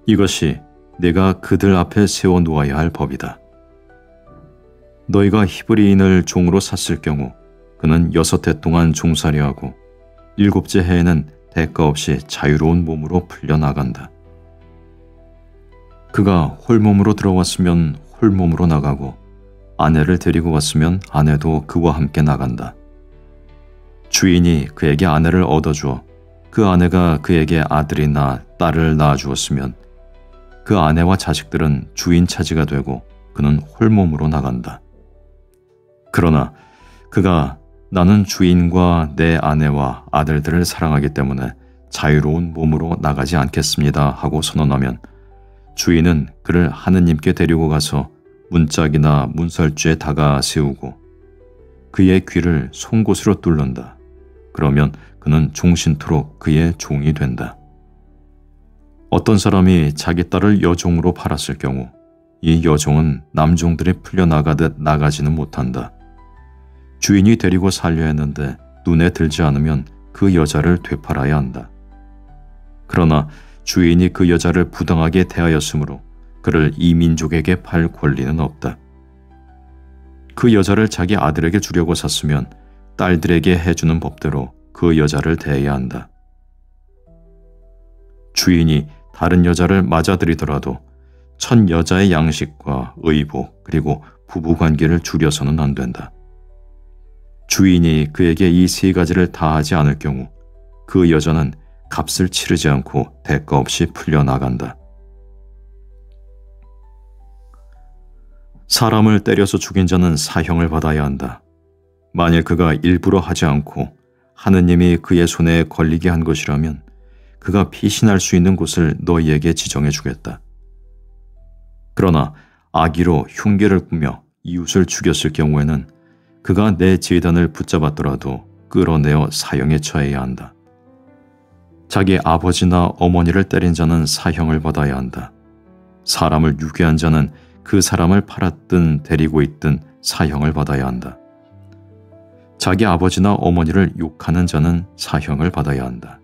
이것이 내가 그들 앞에 세워 놓아야 할 법이다. 너희가 히브리인을 종으로 샀을 경우 그는 6해 동안 종살이 하고 7째 해에는 대가 없이 자유로운 몸으로 풀려나간다. 그가 홀몸으로 들어왔으면 홀몸으로 나가고 아내를 데리고 왔으면 아내도 그와 함께 나간다. 주인이 그에게 아내를 얻어주어 그 아내가 그에게 아들이나 딸을 낳아주었으면 그 아내와 자식들은 주인 차지가 되고 그는 홀몸으로 나간다. 그러나 그가 나는 주인과 내 아내와 아들들을 사랑하기 때문에 자유로운 몸으로 나가지 않겠습니다 하고 선언하면 주인은 그를 하느님께 데리고 가서 문짝이나 문설주에 다가 세우고 그의 귀를 송곳으로 뚫는다. 그러면 그는 종신토록 그의 종이 된다. 어떤 사람이 자기 딸을 여종으로 팔았을 경우 이 여종은 남종들이 풀려나가듯 나가지는 못한다. 주인이 데리고 살려 했는데 눈에 들지 않으면 그 여자를 되팔아야 한다. 그러나 주인이 그 여자를 부당하게 대하였으므로 그를 이 민족에게 팔 권리는 없다. 그 여자를 자기 아들에게 주려고 샀으면 딸들에게 해주는 법대로 그 여자를 대해야 한다. 주인이 다른 여자를 맞아들이더라도 첫 여자의 양식과 의복 그리고 부부관계를 줄여서는 안 된다. 주인이 그에게 이 3가지를 다 하지 않을 경우 그 여자는 값을 치르지 않고 대가 없이 풀려나간다. 사람을 때려서 죽인 자는 사형을 받아야 한다. 만일 그가 일부러 하지 않고 하느님이 그의 손에 걸리게 한 것이라면 그가 피신할 수 있는 곳을 너희에게 지정해 주겠다. 그러나 악의로 흉계를 꾸며 이웃을 죽였을 경우에는 그가 내 제단을 붙잡았더라도 끌어내어 사형에 처해야 한다. 자기 아버지나 어머니를 때린 자는 사형을 받아야 한다. 사람을 유괴한 자는 그 사람을 팔았든 데리고 있든 사형을 받아야 한다. 자기 아버지나 어머니를 욕하는 자는 사형을 받아야 한다.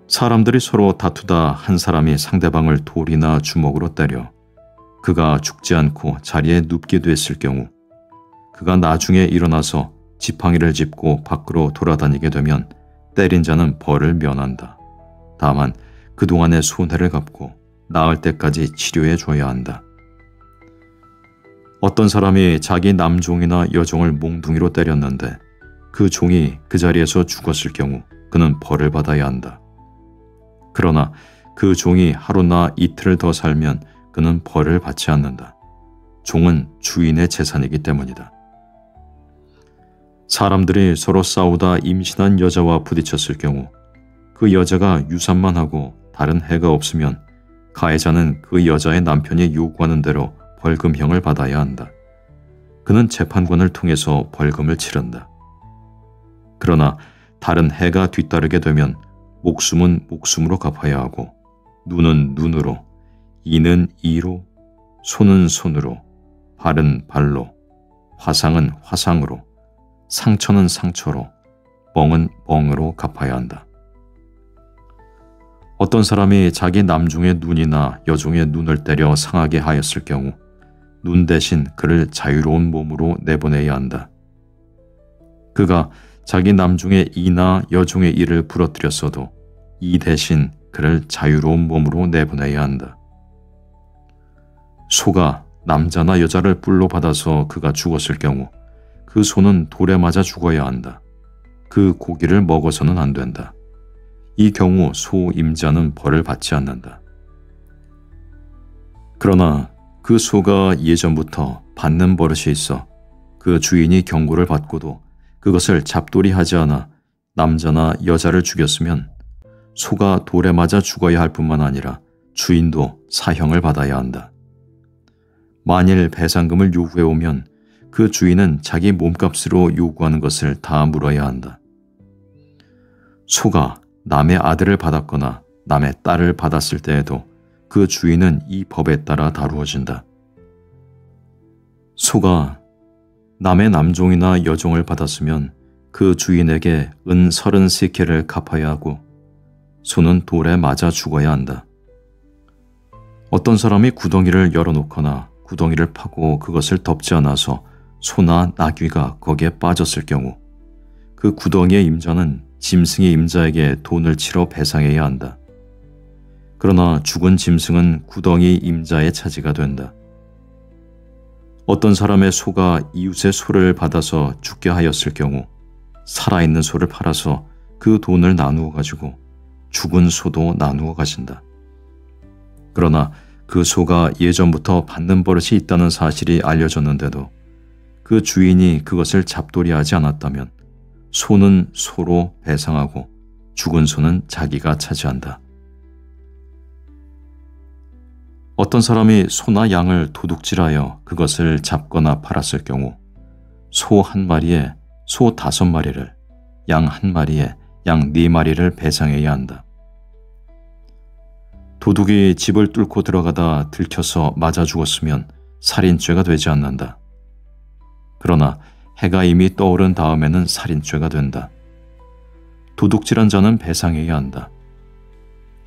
사람들이 서로 다투다 한 사람이 상대방을 돌이나 주먹으로 때려 그가 죽지 않고 자리에 눕게 됐을 경우 그가 나중에 일어나서 지팡이를 짚고 밖으로 돌아다니게 되면 때린 자는 벌을 면한다. 다만 그동안의 손해를 갚고 나을 때까지 치료해 줘야 한다. 어떤 사람이 자기 남종이나 여종을 몽둥이로 때렸는데 그 종이 그 자리에서 죽었을 경우 그는 벌을 받아야 한다. 그러나 그 종이 하루나 이틀을 더 살면 그는 벌을 받지 않는다. 종은 주인의 재산이기 때문이다. 사람들이 서로 싸우다 임신한 여자와 부딪혔을 경우 그 여자가 유산만 하고 다른 해가 없으면 가해자는 그 여자의 남편이 요구하는 대로 벌금형을 받아야 한다. 그는 재판관을 통해서 벌금을 치른다. 그러나 다른 해가 뒤따르게 되면 목숨은 목숨으로 갚아야 하고 눈은 눈으로, 이는 이로, 손은 손으로, 발은 발로, 화상은 화상으로, 상처는 상처로, 뻥은 뻥으로 갚아야 한다. 어떤 사람이 자기 남종의 눈이나 여종의 눈을 때려 상하게 하였을 경우 눈 대신 그를 자유로운 몸으로 내보내야 한다. 그가 자기 남종의 이나 여종의 이를 부러뜨렸어도 이 대신 그를 자유로운 몸으로 내보내야 한다. 소가 남자나 여자를 뿔로 받아서 그가 죽었을 경우 그 소는 돌에 맞아 죽어야 한다. 그 고기를 먹어서는 안 된다. 이 경우 소 임자는 벌을 받지 않는다. 그러나 그 소가 예전부터 받는 버릇이 있어 그 주인이 경고를 받고도 그것을 잡돌이 하지 않아 남자나 여자를 죽였으면 소가 돌에 맞아 죽어야 할 뿐만 아니라 주인도 사형을 받아야 한다. 만일 배상금을 요구해 오면 그 주인은 자기 몸값으로 요구하는 것을 다 물어야 한다. 소가 남의 아들을 받았거나 남의 딸을 받았을 때에도 그 주인은 이 법에 따라 다루어진다. 소가 남의 남종이나 여종을 받았으면 그 주인에게 은 33개를 갚아야 하고 소는 돌에 맞아 죽어야 한다. 어떤 사람이 구덩이를 열어놓거나 구덩이를 파고 그것을 덮지 않아서 소나 나귀가 거기에 빠졌을 경우 그 구덩이의 임자는 짐승의 임자에게 돈을 치러 배상해야 한다. 그러나 죽은 짐승은 구덩이 임자의 차지가 된다. 어떤 사람의 소가 이웃의 소를 받아서 죽게 하였을 경우 살아있는 소를 팔아서 그 돈을 나누어 가지고 죽은 소도 나누어 가진다. 그러나 그 소가 예전부터 받는 버릇이 있다는 사실이 알려졌는데도 그 주인이 그것을 잡돌이하지 않았다면 소는 소로 배상하고 죽은 소는 자기가 차지한다. 어떤 사람이 소나 양을 도둑질하여 그것을 잡거나 팔았을 경우 소 한 마리에 소 5마리를, 양 한 마리에 양 4마리를 배상해야 한다. 도둑이 집을 뚫고 들어가다 들켜서 맞아 죽었으면 살인죄가 되지 않는다. 그러나 해가 이미 떠오른 다음에는 살인죄가 된다. 도둑질한 자는 배상해야 한다.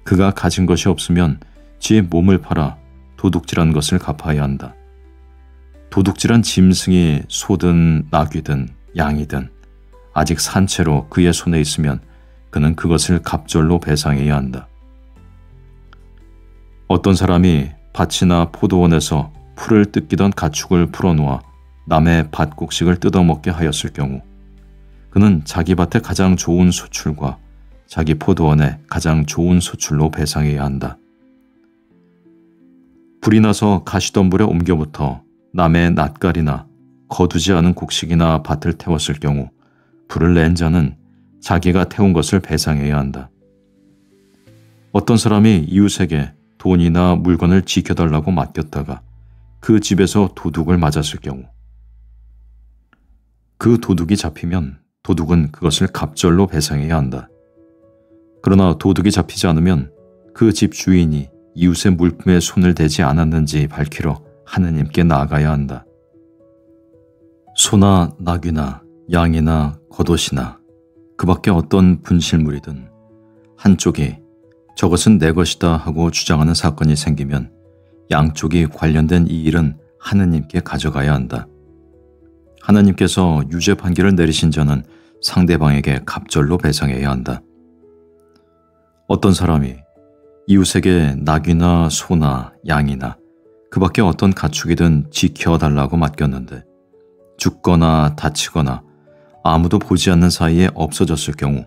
그가 가진 것이 없으면 지의 몸을 팔아 도둑질한 것을 갚아야 한다. 도둑질한 짐승이 소든 나귀든 양이든 아직 산 채로 그의 손에 있으면 그는 그것을 갑절로 배상해야 한다. 어떤 사람이 밭이나 포도원에서 풀을 뜯기던 가축을 풀어놓아 남의 밭 곡식을 뜯어먹게 하였을 경우 그는 자기 밭의 가장 좋은 소출과 자기 포도원의 가장 좋은 소출로 배상해야 한다. 불이 나서 가시덤불에 옮겨부터 남의 낫갈이나 거두지 않은 곡식이나 밭을 태웠을 경우 불을 낸 자는 자기가 태운 것을 배상해야 한다. 어떤 사람이 이웃에게 돈이나 물건을 지켜달라고 맡겼다가 그 집에서 도둑을 맞았을 경우 그 도둑이 잡히면 도둑은 그것을 갑절로 배상해야 한다. 그러나 도둑이 잡히지 않으면 그 집 주인이 이웃의 물품에 손을 대지 않았는지 밝히러 하느님께 나아가야 한다. 소나 나귀나 양이나 겉옷이나 그 밖에 어떤 분실물이든 한쪽이 저것은 내 것이다 하고 주장하는 사건이 생기면 양쪽이 관련된 이 일은 하느님께 가져가야 한다. 하나님께서 유죄 판결을 내리신 자는 상대방에게 갑절로 배상해야 한다. 어떤 사람이 이웃에게 나귀나 소나 양이나 그 밖에 어떤 가축이든 지켜달라고 맡겼는데 죽거나 다치거나 아무도 보지 않는 사이에 없어졌을 경우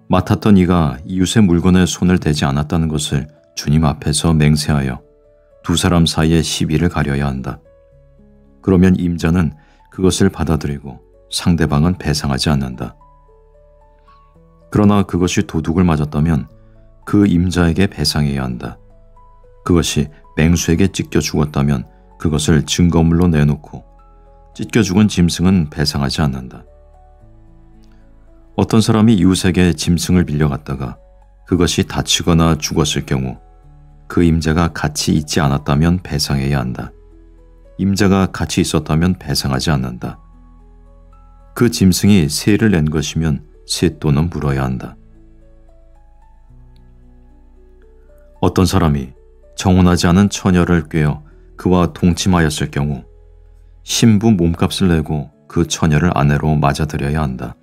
맡았던 이가 이웃의 물건에 손을 대지 않았다는 것을 주님 앞에서 맹세하여 두 사람 사이의 시비를 가려야 한다. 그러면 임자는 그것을 받아들이고 상대방은 배상하지 않는다. 그러나 그것이 도둑을 맞았다면 그 임자에게 배상해야 한다. 그것이 맹수에게 찢겨 죽었다면 그것을 증거물로 내놓고 찢겨 죽은 짐승은 배상하지 않는다. 어떤 사람이 이웃에게 짐승을 빌려갔다가 그것이 다치거나 죽었을 경우 그 임자가 같이 있지 않았다면 배상해야 한다. 임자가 같이 있었다면 배상하지 않는다. 그 짐승이 세를 낸 것이면 세 또는 물어야 한다. 어떤 사람이 정혼하지 않은 처녀를 꾀어 그와 동침하였을 경우 신부 몸값을 내고 그 처녀를 아내로 맞아들여야 한다.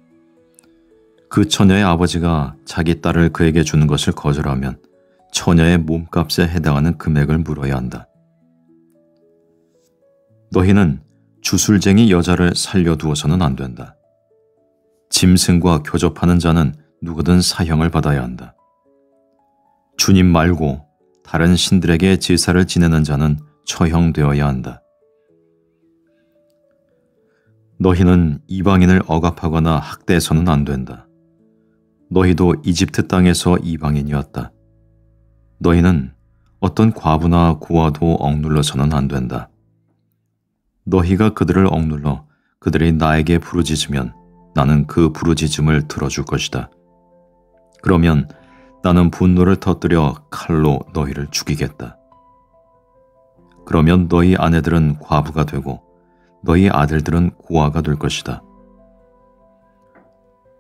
그 처녀의 아버지가 자기 딸을 그에게 주는 것을 거절하면 처녀의 몸값에 해당하는 금액을 물어야 한다. 너희는 주술쟁이 여자를 살려두어서는 안 된다. 짐승과 교접하는 자는 누구든 사형을 받아야 한다. 주님 말고 다른 신들에게 제사를 지내는 자는 처형되어야 한다. 너희는 이방인을 억압하거나 학대해서는 안 된다. 너희도 이집트 땅에서 이방인이었다. 너희는 어떤 과부나 고아도 억눌러서는 안 된다. 너희가 그들을 억눌러 그들이 나에게 부르짖으면 나는 그 부르짖음을 들어줄 것이다. 그러면 나는 분노를 터뜨려 칼로 너희를 죽이겠다. 그러면 너희 아내들은 과부가 되고 너희 아들들은 고아가 될 것이다.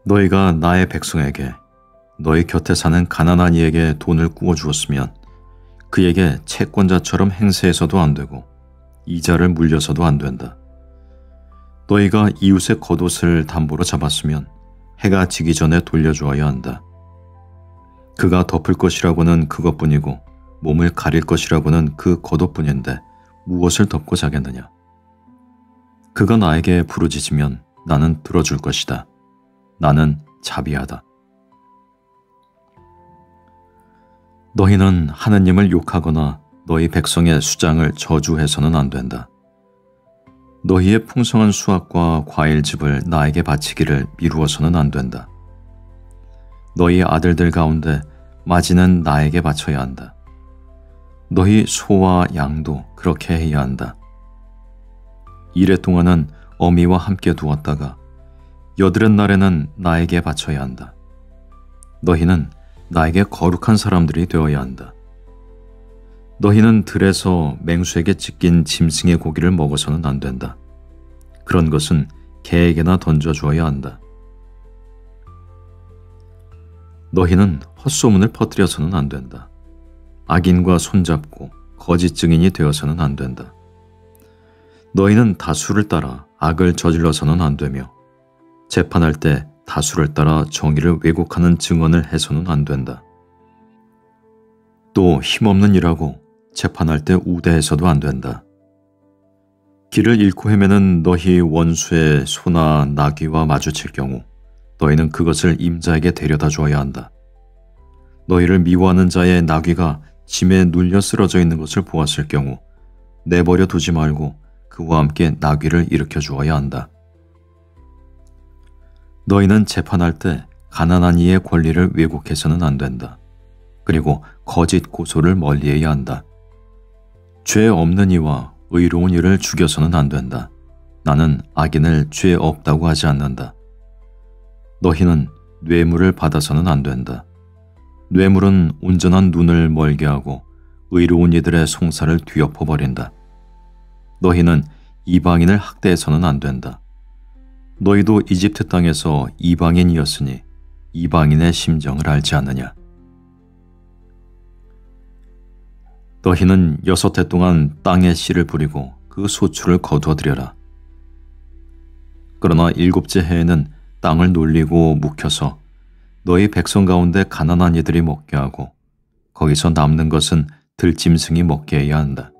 너희가 나의 백성에게 너희 곁에 사는 가난한 이에게 돈을 꾸어 주었으면 그에게 채권자처럼 행세해서도 안 되고 이자를 물려서도 안 된다. 너희가 이웃의 겉옷을 담보로 잡았으면 해가 지기 전에 돌려주어야 한다. 그가 덮을 것이라고는 그것뿐이고 몸을 가릴 것이라고는 그 겉옷뿐인데 무엇을 덮고 자겠느냐. 그가 나에게 부르짖으면 나는 들어줄 것이다. 나는 자비하다. 너희는 하느님을 욕하거나 너희 백성의 수장을 저주해서는 안 된다. 너희의 풍성한 수확과 과일즙을 나에게 바치기를 미루어서는 안 된다. 너희 아들들 가운데 마지는 나에게 바쳐야 한다. 너희 소와 양도 그렇게 해야 한다. 이래 동안은 어미와 함께 두었다가 여드렛 날에는 나에게 바쳐야 한다. 너희는 나에게 거룩한 사람들이 되어야 한다. 너희는 들에서 맹수에게 찢긴 짐승의 고기를 먹어서는 안 된다. 그런 것은 개에게나 던져주어야 한다. 너희는 헛소문을 퍼뜨려서는 안 된다. 악인과 손잡고 거짓 증인이 되어서는 안 된다. 너희는 다수를 따라 악을 저질러서는 안 되며 재판할 때 다수를 따라 정의를 왜곡하는 증언을 해서는 안 된다. 또 힘없는 일하고 재판할 때 우대해서도 안 된다. 길을 잃고 헤매는 너희 원수의 소나 나귀와 마주칠 경우 너희는 그것을 임자에게 데려다 주어야 한다. 너희를 미워하는 자의 나귀가 짐에 눌려 쓰러져 있는 것을 보았을 경우 내버려 두지 말고 그와 함께 나귀를 일으켜 주어야 한다. 너희는 재판할 때 가난한 이의 권리를 왜곡해서는 안 된다. 그리고 거짓 고소를 멀리해야 한다. 죄 없는 이와 의로운 이를 죽여서는 안 된다. 나는 악인을 죄 없다고 하지 않는다. 너희는 뇌물을 받아서는 안 된다. 뇌물은 온전한 눈을 멀게 하고 의로운 이들의 송사를 뒤엎어버린다. 너희는 이방인을 학대해서는 안 된다. 너희도 이집트 땅에서 이방인이었으니 이방인의 심정을 알지 않느냐. 너희는 6해 동안 땅에 씨를 뿌리고 그 소출을 거두어들여라. 그러나 7째 해에는 땅을 놀리고 묵혀서 너희 백성 가운데 가난한 이들이 먹게 하고 거기서 남는 것은 들짐승이 먹게 해야 한다.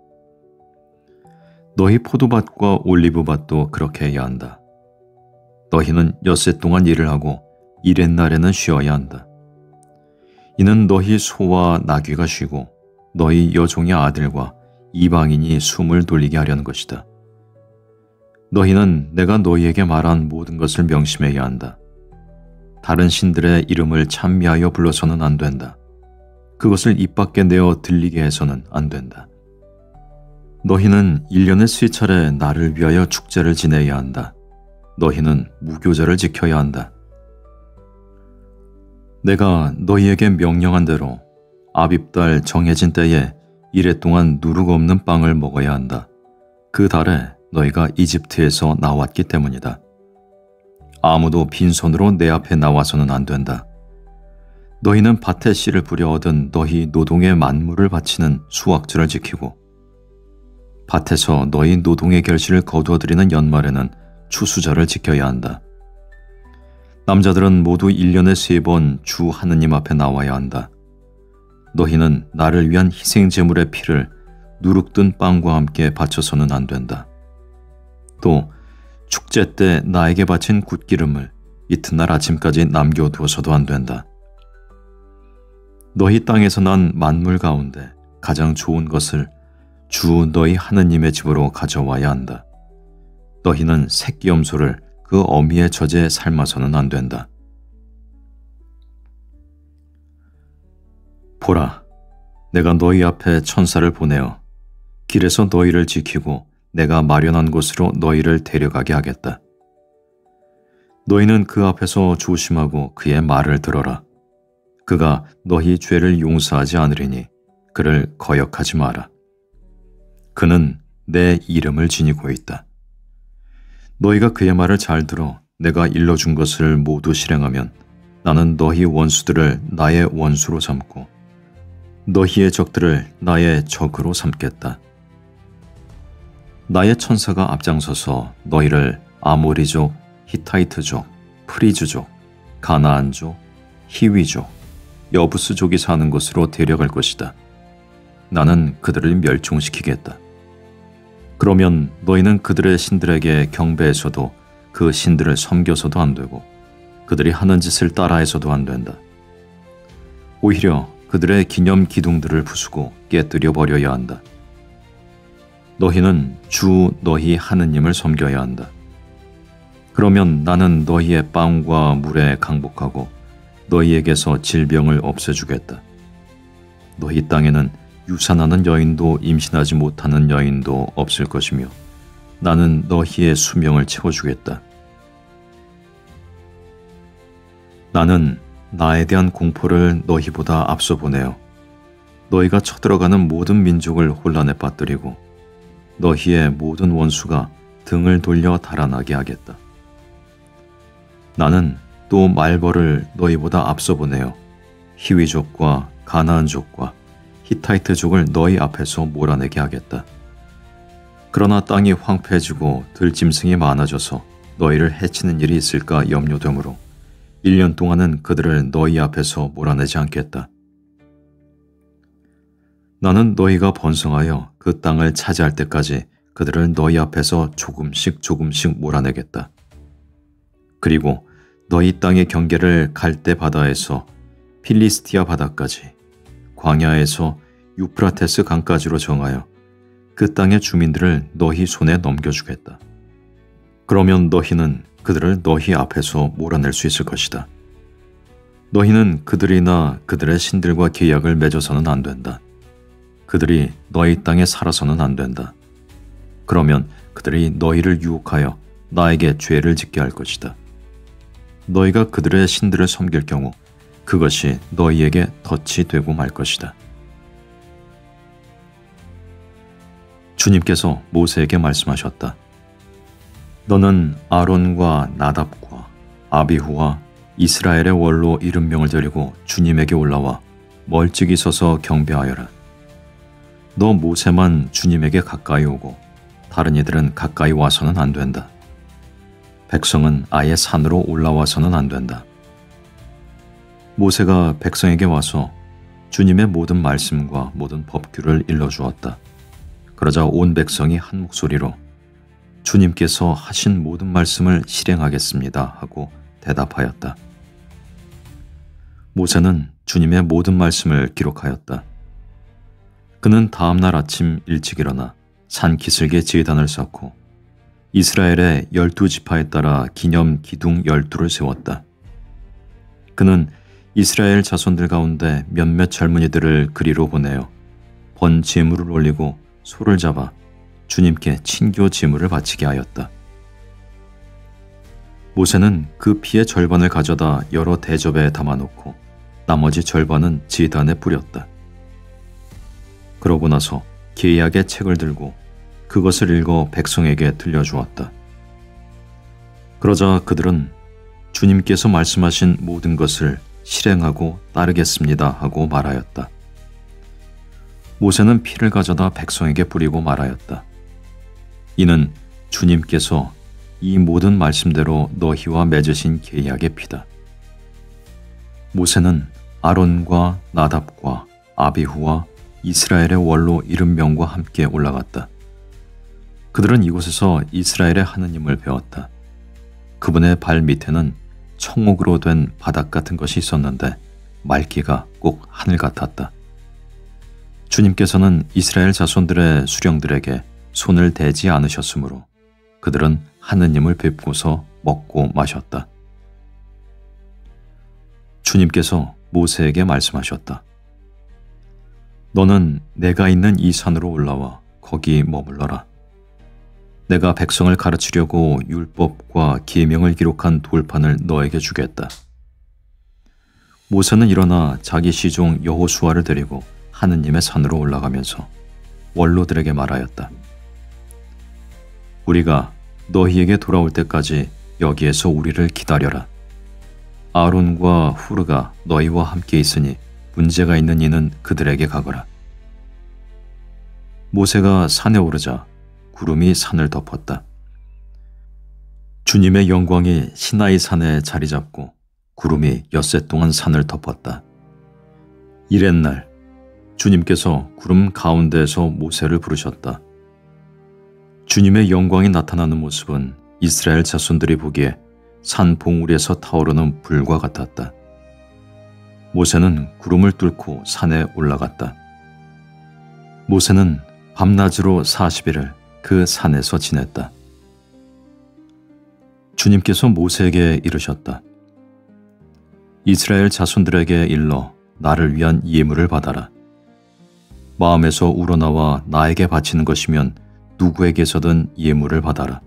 너희 포도밭과 올리브밭도 그렇게 해야 한다. 너희는 6해 동안 일을 하고 1의 날에는 쉬어야 한다. 이는 너희 소와 나귀가 쉬고 너희 여종의 아들과 이방인이 숨을 돌리게 하려는 것이다. 너희는 내가 너희에게 말한 모든 것을 명심해야 한다. 다른 신들의 이름을 찬미하여 불러서는 안 된다. 그것을 입 밖에 내어 들리게 해서는 안 된다. 너희는 1년에 수차례 나를 위하여 축제를 지내야 한다. 너희는 무교절을 지켜야 한다. 내가 너희에게 명령한 대로 아빕달 정해진 때에 1해 동안 누룩 없는 빵을 먹어야 한다. 그 달에 너희가 이집트에서 나왔기 때문이다. 아무도 빈손으로 내 앞에 나와서는 안 된다. 너희는 밭에 씨를 뿌려 얻은 너희 노동의 만물을 바치는 수확주를 지키고 밭에서 너희 노동의 결실을 거두어들이는 연말에는 추수절을 지켜야 한다. 남자들은 모두 1년에 3번 주 하느님 앞에 나와야 한다. 너희는 나를 위한 희생 제물의 피를 누룩든 빵과 함께 바쳐서는 안 된다. 또 축제 때 나에게 바친 굿기름을 이튿날 아침까지 남겨두어서도 안 된다. 너희 땅에서 난 만물 가운데 가장 좋은 것을 주 너희 하느님의 집으로 가져와야 한다. 너희는 새끼 염소를 그 어미의 젖에 삶아서는 안 된다. 보라, 내가 너희 앞에 천사를 보내어 길에서 너희를 지키고 내가 마련한 곳으로 너희를 데려가게 하겠다. 너희는 그 앞에서 조심하고 그의 말을 들어라. 그가 너희 죄를 용서하지 않으리니 그를 거역하지 마라. 그는 내 이름을 지니고 있다. 너희가 그의 말을 잘 들어 내가 일러준 것을 모두 실행하면 나는 너희 원수들을 나의 원수로 삼고 너희의 적들을 나의 적으로 삼겠다. 나의 천사가 앞장서서 너희를 아모리족, 히타이트족, 프리즈족, 가나안족, 히위족, 여부스족이 사는 곳으로 데려갈 것이다. 나는 그들을 멸종시키겠다. 그러면 너희는 그들의 신들에게 경배해서도 그 신들을 섬겨서도 안 되고 그들이 하는 짓을 따라해서도 안 된다. 오히려 그들의 기념 기둥들을 부수고 깨뜨려 버려야 한다. 너희는 주 너희 하느님을 섬겨야 한다. 그러면 나는 너희의 빵과 물에 강복하고 너희에게서 질병을 없애주겠다. 너희 땅에는 유산하는 여인도 임신하지 못하는 여인도 없을 것이며 나는 너희의 수명을 채워주겠다. 나는 나에 대한 공포를 너희보다 앞서 보내어 너희가 쳐들어가는 모든 민족을 혼란에 빠뜨리고 너희의 모든 원수가 등을 돌려 달아나게 하겠다. 나는 또 말벌을 너희보다 앞서 보내어 히위족과 가나안족과 히타이트족을 너희 앞에서 몰아내게 하겠다. 그러나 땅이 황폐해지고 들짐승이 많아져서 너희를 해치는 일이 있을까 염려되므로 1년 동안은 그들을 너희 앞에서 몰아내지 않겠다. 나는 너희가 번성하여 그 땅을 차지할 때까지 그들을 너희 앞에서 조금씩 몰아내겠다. 그리고 너희 땅의 경계를 갈대 바다에서 필리스티아 바다까지 광야에서 유프라테스 강까지로 정하여 그 땅의 주민들을 너희 손에 넘겨주겠다. 그러면 너희는 그들을 너희 앞에서 몰아낼 수 있을 것이다. 너희는 그들이나 그들의 신들과 계약을 맺어서는 안 된다. 그들이 너희 땅에 살아서는 안 된다. 그러면 그들이 너희를 유혹하여 나에게 죄를 짓게 할 것이다. 너희가 그들의 신들을 섬길 경우 그것이 너희에게 덫이 되고 말 것이다. 주님께서 모세에게 말씀하셨다. 너는 아론과 나답과 아비후와 이스라엘의 원로 70명을 데리고 주님에게 올라와 멀찍이 서서 경배하여라. 너 모세만 주님에게 가까이 오고 다른 이들은 가까이 와서는 안 된다. 백성은 아예 산으로 올라와서는 안 된다. 모세가 백성에게 와서 주님의 모든 말씀과 모든 법규를 일러주었다. 그러자 온 백성이 한 목소리로 주님께서 하신 모든 말씀을 실행하겠습니다 하고 대답하였다. 모세는 주님의 모든 말씀을 기록하였다. 그는 다음 날 아침 일찍 일어나 산 기슭에 제단을 쌓고 이스라엘의 12지파에 따라 기념 기둥 12를 세웠다. 그는 이스라엘 자손들 가운데 몇몇 젊은이들을 그리로 보내어 번 제물을 올리고 소를 잡아 주님께 친교 제물을 바치게 하였다. 모세는 그 피의 절반을 가져다 여러 대접에 담아놓고 나머지 절반은 제단에 뿌렸다. 그러고 나서 계약의 책을 들고 그것을 읽어 백성에게 들려주었다. 그러자 그들은 주님께서 말씀하신 모든 것을 실행하고 따르겠습니다 하고 말하였다. 모세는 피를 가져다 백성에게 뿌리고 말하였다. 이는 주님께서 이 모든 말씀대로 너희와 맺으신 계약의 피다. 모세는 아론과 나답과 아비후와 이스라엘의 원로 70명과 함께 올라갔다. 그들은 이곳에서 이스라엘의 하느님을 배웠다. 그분의 발 밑에는 청옥으로 된 바닥 같은 것이 있었는데 맑기가 꼭 하늘 같았다. 주님께서는 이스라엘 자손들의 수령들에게 손을 대지 않으셨으므로 그들은 하느님을 뵙고서 먹고 마셨다. 주님께서 모세에게 말씀하셨다. 너는 내가 있는 이 산으로 올라와 거기 머물러라. 내가 백성을 가르치려고 율법과 계명을 기록한 돌판을 너에게 주겠다. 모세는 일어나 자기 시종 여호수아를 데리고 하느님의 산으로 올라가면서 원로들에게 말하였다. 우리가 너희에게 돌아올 때까지 여기에서 우리를 기다려라. 아론과 후르가 너희와 함께 있으니 문제가 있는 이는 그들에게 가거라. 모세가 산에 오르자 구름이 산을 덮었다. 주님의 영광이 시나이 산에 자리 잡고 구름이 엿새 동안 산을 덮었다. 이튿날 주님께서 구름 가운데에서 모세를 부르셨다. 주님의 영광이 나타나는 모습은 이스라엘 자손들이 보기에 산 봉우리에서 타오르는 불과 같았다. 모세는 구름을 뚫고 산에 올라갔다. 모세는 밤낮으로 40일을 그 산에서 지냈다. 주님께서 모세에게 이르셨다. 이스라엘 자손들에게 일러 나를 위한 예물을 받아라. 마음에서 우러나와 나에게 바치는 것이면 누구에게서든 예물을 받아라.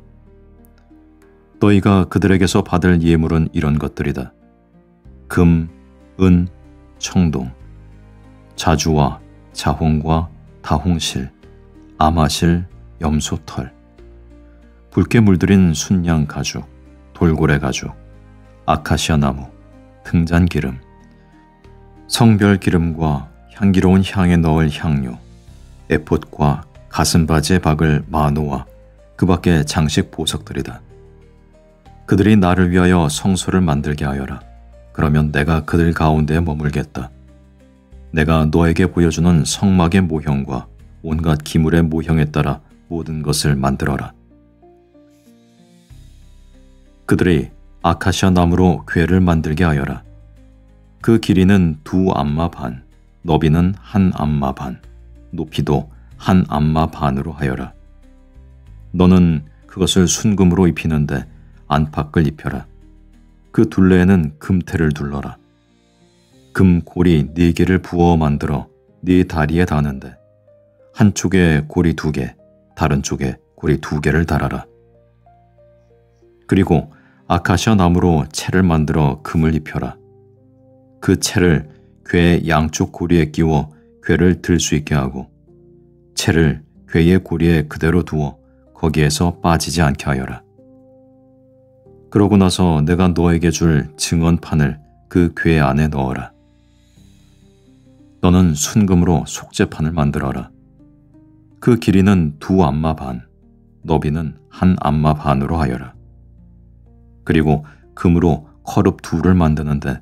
너희가 그들에게서 받을 예물은 이런 것들이다. 금, 은, 청동, 자주와 자홍과 다홍실, 아마실, 염소털, 붉게 물들인 순양 가죽, 돌고래 가죽, 아카시아 나무, 등잔 기름, 성별 기름과 향기로운 향에 넣을 향료, 에봇과 가슴바지에 박을 마노와 그 밖의 장식 보석들이다. 그들이 나를 위하여 성소를 만들게 하여라. 그러면 내가 그들 가운데에 머물겠다. 내가 너에게 보여주는 성막의 모형과 온갖 기물의 모형에 따라 모든 것을 만들어라. 그들이 아카시아 나무로 궤를 만들게 하여라. 그 길이는 2암마 반, 너비는 1암마 반, 높이도 1암마 반으로 하여라. 너는 그것을 순금으로 입히는데 안팎을 입혀라. 그 둘레에는 금테를 둘러라. 금 고리 4개를 부어 만들어 네 다리에 다는데 한쪽에 고리 2개, 다른 쪽에 고리 2개를 달아라. 그리고 아카시아 나무로 채를 만들어 금을 입혀라. 그 채를 궤의 양쪽 고리에 끼워 궤를 들 수 있게 하고 채를 궤의 고리에 그대로 두어 거기에서 빠지지 않게 하여라. 그러고 나서 내가 너에게 줄 증언판을 그 궤 안에 넣어라. 너는 순금으로 속죄판을 만들어라. 그 길이는 2암마 반, 너비는 1암마 반으로 하여라. 그리고 금으로 커룹 2를 만드는데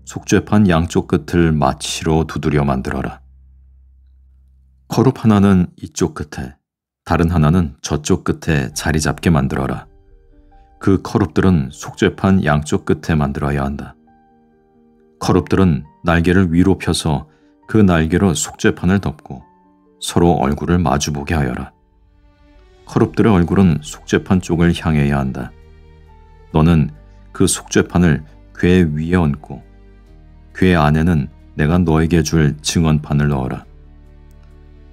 속죄판 양쪽 끝을 마치로 두드려 만들어라. 커룹 하나는 이쪽 끝에, 다른 하나는 저쪽 끝에 자리 잡게 만들어라. 그 커룹들은 속죄판 양쪽 끝에 만들어야 한다. 커룹들은 날개를 위로 펴서 그 날개로 속죄판을 덮고 서로 얼굴을 마주보게 하여라. 커룹들의 얼굴은 속죄판 쪽을 향해야 한다. 너는 그 속죄판을 궤 위에 얹고 궤 안에는 내가 너에게 줄 증언판을 넣어라.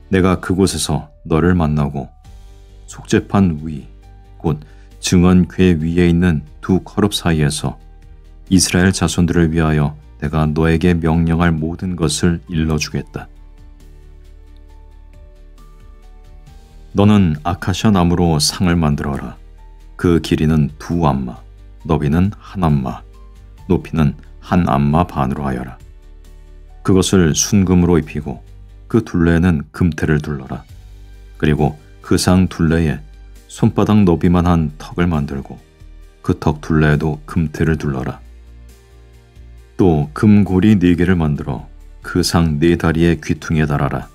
내가 그곳에서 너를 만나고 속죄판 위, 곧 증언 궤 위에 있는 2 커룹 사이에서 이스라엘 자손들을 위하여 내가 너에게 명령할 모든 것을 일러주겠다. 너는 아카시아 나무로 상을 만들어라. 그 길이는 2암마, 너비는 1암마, 높이는 1암마 반으로 하여라. 그것을 순금으로 입히고 그 둘레에는 금테를 둘러라. 그리고 그 상 둘레에 손바닥 너비만한 턱을 만들고 그 턱 둘레에도 금테를 둘러라. 또 금고리 4개를 만들어 그 상 4다리의 귀퉁이에 달아라.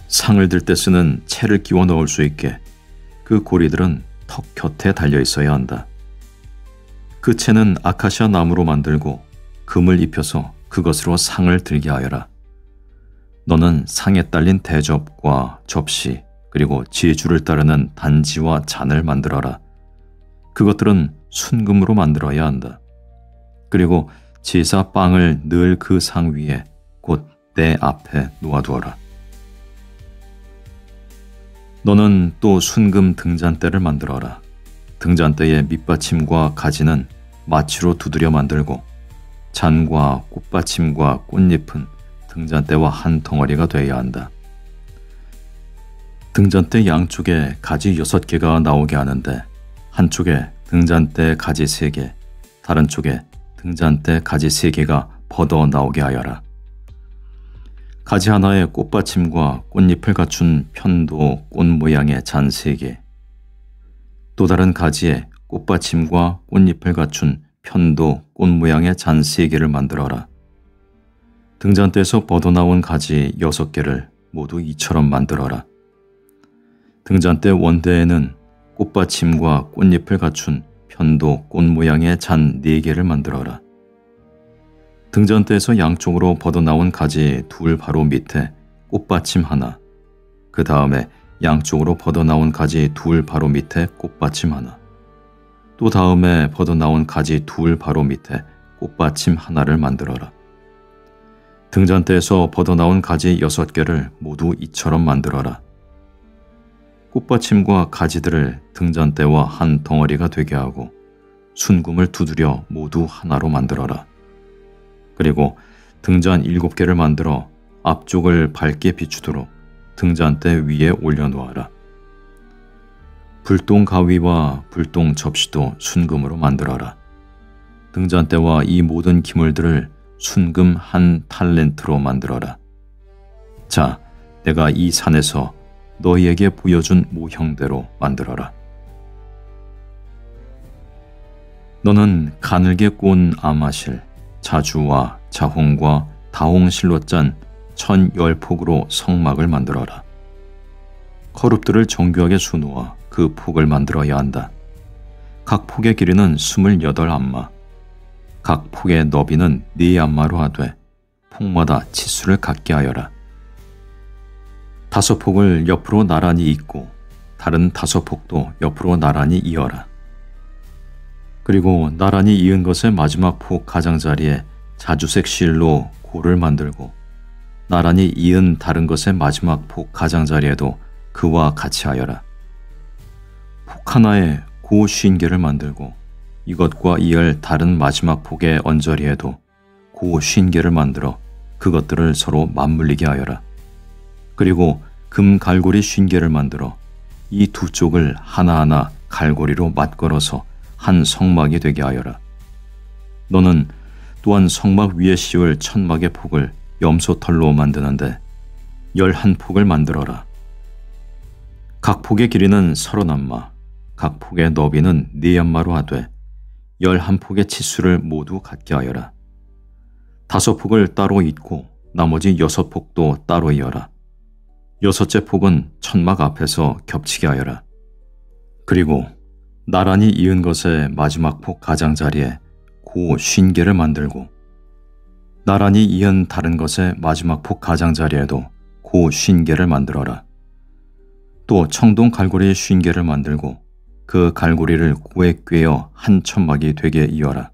상을 들 때 쓰는 채를 끼워 넣을 수 있게 그 고리들은 턱 곁에 달려 있어야 한다. 그 채는 아카시아 나무로 만들고 금을 입혀서 그것으로 상을 들게 하여라. 너는 상에 딸린 대접과 접시 그리고 제주를 따르는 단지와 잔을 만들어라. 그것들은 순금으로 만들어야 한다. 그리고 제사 빵을 늘 그 상 위에 곧 내 앞에 놓아두어라. 너는 또 순금 등잔대를 만들어라. 등잔대의 밑받침과 가지는 마치로 두드려 만들고 잔과 꽃받침과 꽃잎은 등잔대와 한 덩어리가 되어야 한다. 등잔대 양쪽에 가지 6개가 나오게 하는데 한쪽에 등잔대 가지 3개, 다른 쪽에 등잔대 가지 3개가 벗어 나오게 하여라. 가지 하나에 꽃받침과 꽃잎을 갖춘 편도 꽃 모양의 잔 3개, 또 다른 가지에 꽃받침과 꽃잎을 갖춘 편도 꽃 모양의 잔 3개를 만들어라. 등잔대에서 벗어나온 가지 6개를 모두 이처럼 만들어라. 등잔대 원대에는 꽃받침과 꽃잎을 갖춘 편도 꽃 모양의 잔 4개를 만들어라. 등잔대에서 양쪽으로 벗어나온 가지 둘 바로 밑에 꽃받침 하나, 그 다음에 양쪽으로 벗어나온 가지 둘 바로 밑에 꽃받침 하나, 또 다음에 벗어나온 가지 둘 바로 밑에 꽃받침 하나를 만들어라. 등잔대에서 벗어나온 가지 6개를 모두 이처럼 만들어라. 꽃받침과 가지들을 등잔대와 한 덩어리가 되게 하고 순금을 두드려 모두 하나로 만들어라. 그리고 등잔 7개를 만들어 앞쪽을 밝게 비추도록 등잔대 위에 올려놓아라. 불똥 가위와 불똥 접시도 순금으로 만들어라. 등잔대와 이 모든 기물들을 순금 1 탈렌트로 만들어라. 자, 내가 이 산에서 너희에게 보여준 모형대로 만들어라. 너는 가늘게 꼰 아마실, 자주와 자홍과 다홍실로 짠 1010폭으로 성막을 만들어라. 거룹들을 정교하게 수놓아 그 폭을 만들어야 한다. 각 폭의 길이는 28안마, 각 폭의 너비는 4안마로 하되 폭마다 치수를 같게 하여라. 5폭을 옆으로 나란히 잇고 다른 5폭도 옆으로 나란히 이어라. 그리고 나란히 이은 것의 마지막 폭 가장자리에 자주색 실로 고를 만들고 나란히 이은 다른 것의 마지막 폭 가장자리에도 그와 같이 하여라. 폭 하나에 고 50개를 만들고 이것과 이을 다른 마지막 폭의 언저리에도 고 50개를 만들어 그것들을 서로 맞물리게 하여라. 그리고 금 갈고리 50개를 만들어 이 두 쪽을 하나하나 갈고리로 맞걸어서 한 성막이 되게 하여라. 너는 또한 성막 위에 씌울 천막의 폭을 염소털로 만드는데 11폭을 만들어라. 각 폭의 길이는 30안마, 각 폭의 너비는 4안마로 하되 11폭의 치수를 모두 같게 하여라. 5폭을 따로 잇고 나머지 6폭도 따로 이어라. 6째 폭은 천막 앞에서 겹치게 하여라. 그리고 나란히 이은 것의 마지막 폭 가장자리에 고 50개를 만들고 나란히 이은 다른 것의 마지막 폭 가장자리에도 고 50개를 만들어라. 또 청동 갈고리 50개를 만들고 그 갈고리를 고에 꿰어 한 천막이 되게 이어라.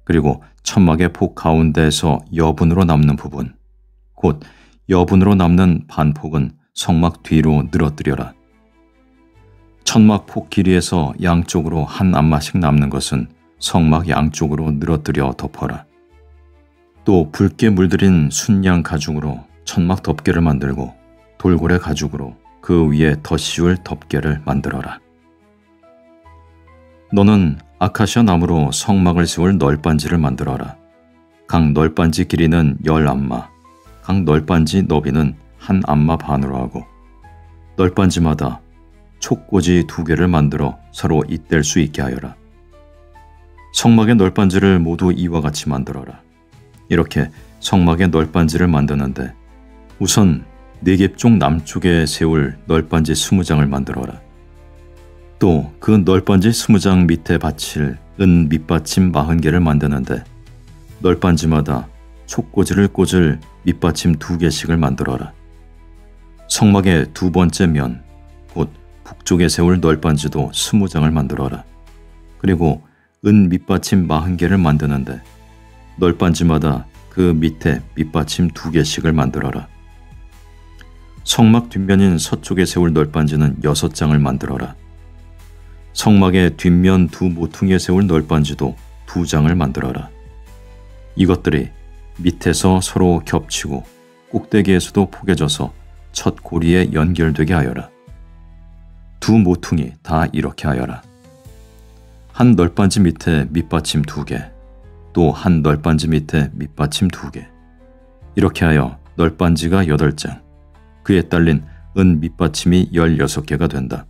그리고 천막의 폭 가운데에서 여분으로 남는 부분, 곧 여분으로 남는 반폭은 성막 뒤로 늘어뜨려라. 천막 폭 길이에서 양쪽으로 한 안마씩 남는 것은 성막 양쪽으로 늘어뜨려 덮어라. 또 붉게 물들인 순양 가죽으로 천막 덮개를 만들고 돌고래 가죽으로 그 위에 더 씌울 덮개를 만들어라. 너는 아카시아 나무로 성막을 세울 널빤지를 만들어라. 각 널빤지 길이는 10안마, 각 널빤지 너비는 1안마 반으로 하고 널빤지마다 촉꽂이 2개를 만들어 서로 잇댈 수 있게 하여라. 성막의 널빤지를 모두 이와 같이 만들어라. 이렇게 성막의 널빤지를 만드는데 우선 네겝쪽 남쪽에 세울 널빤지 20장을 만들어라. 또 그 널빤지 20장 밑에 받칠 은 밑받침 40개를 만드는데 널빤지마다 촉꽂이를 꽂을 밑받침 2개씩을 만들어라. 성막의 2번째 면, 곧 북쪽에 세울 널빤지도 20장을 만들어라. 그리고 은 밑받침 40개를 만드는데 널빤지마다 그 밑에 밑받침 2개씩을 만들어라. 성막 뒷면인 서쪽에 세울 널빤지는 6장을 만들어라. 성막의 뒷면 2 모퉁이에 세울 널빤지도 2장을 만들어라. 이것들이 밑에서 서로 겹치고 꼭대기에서도 포개져서 첫 고리에 연결되게 하여라. 2 모퉁이 다 이렇게 하여라. 한 널빤지 밑에 밑받침 2개, 또 한 널빤지 밑에 밑받침 2개. 이렇게 하여 널빤지가 8장, 그에 딸린 은 밑받침이 16개가 된다.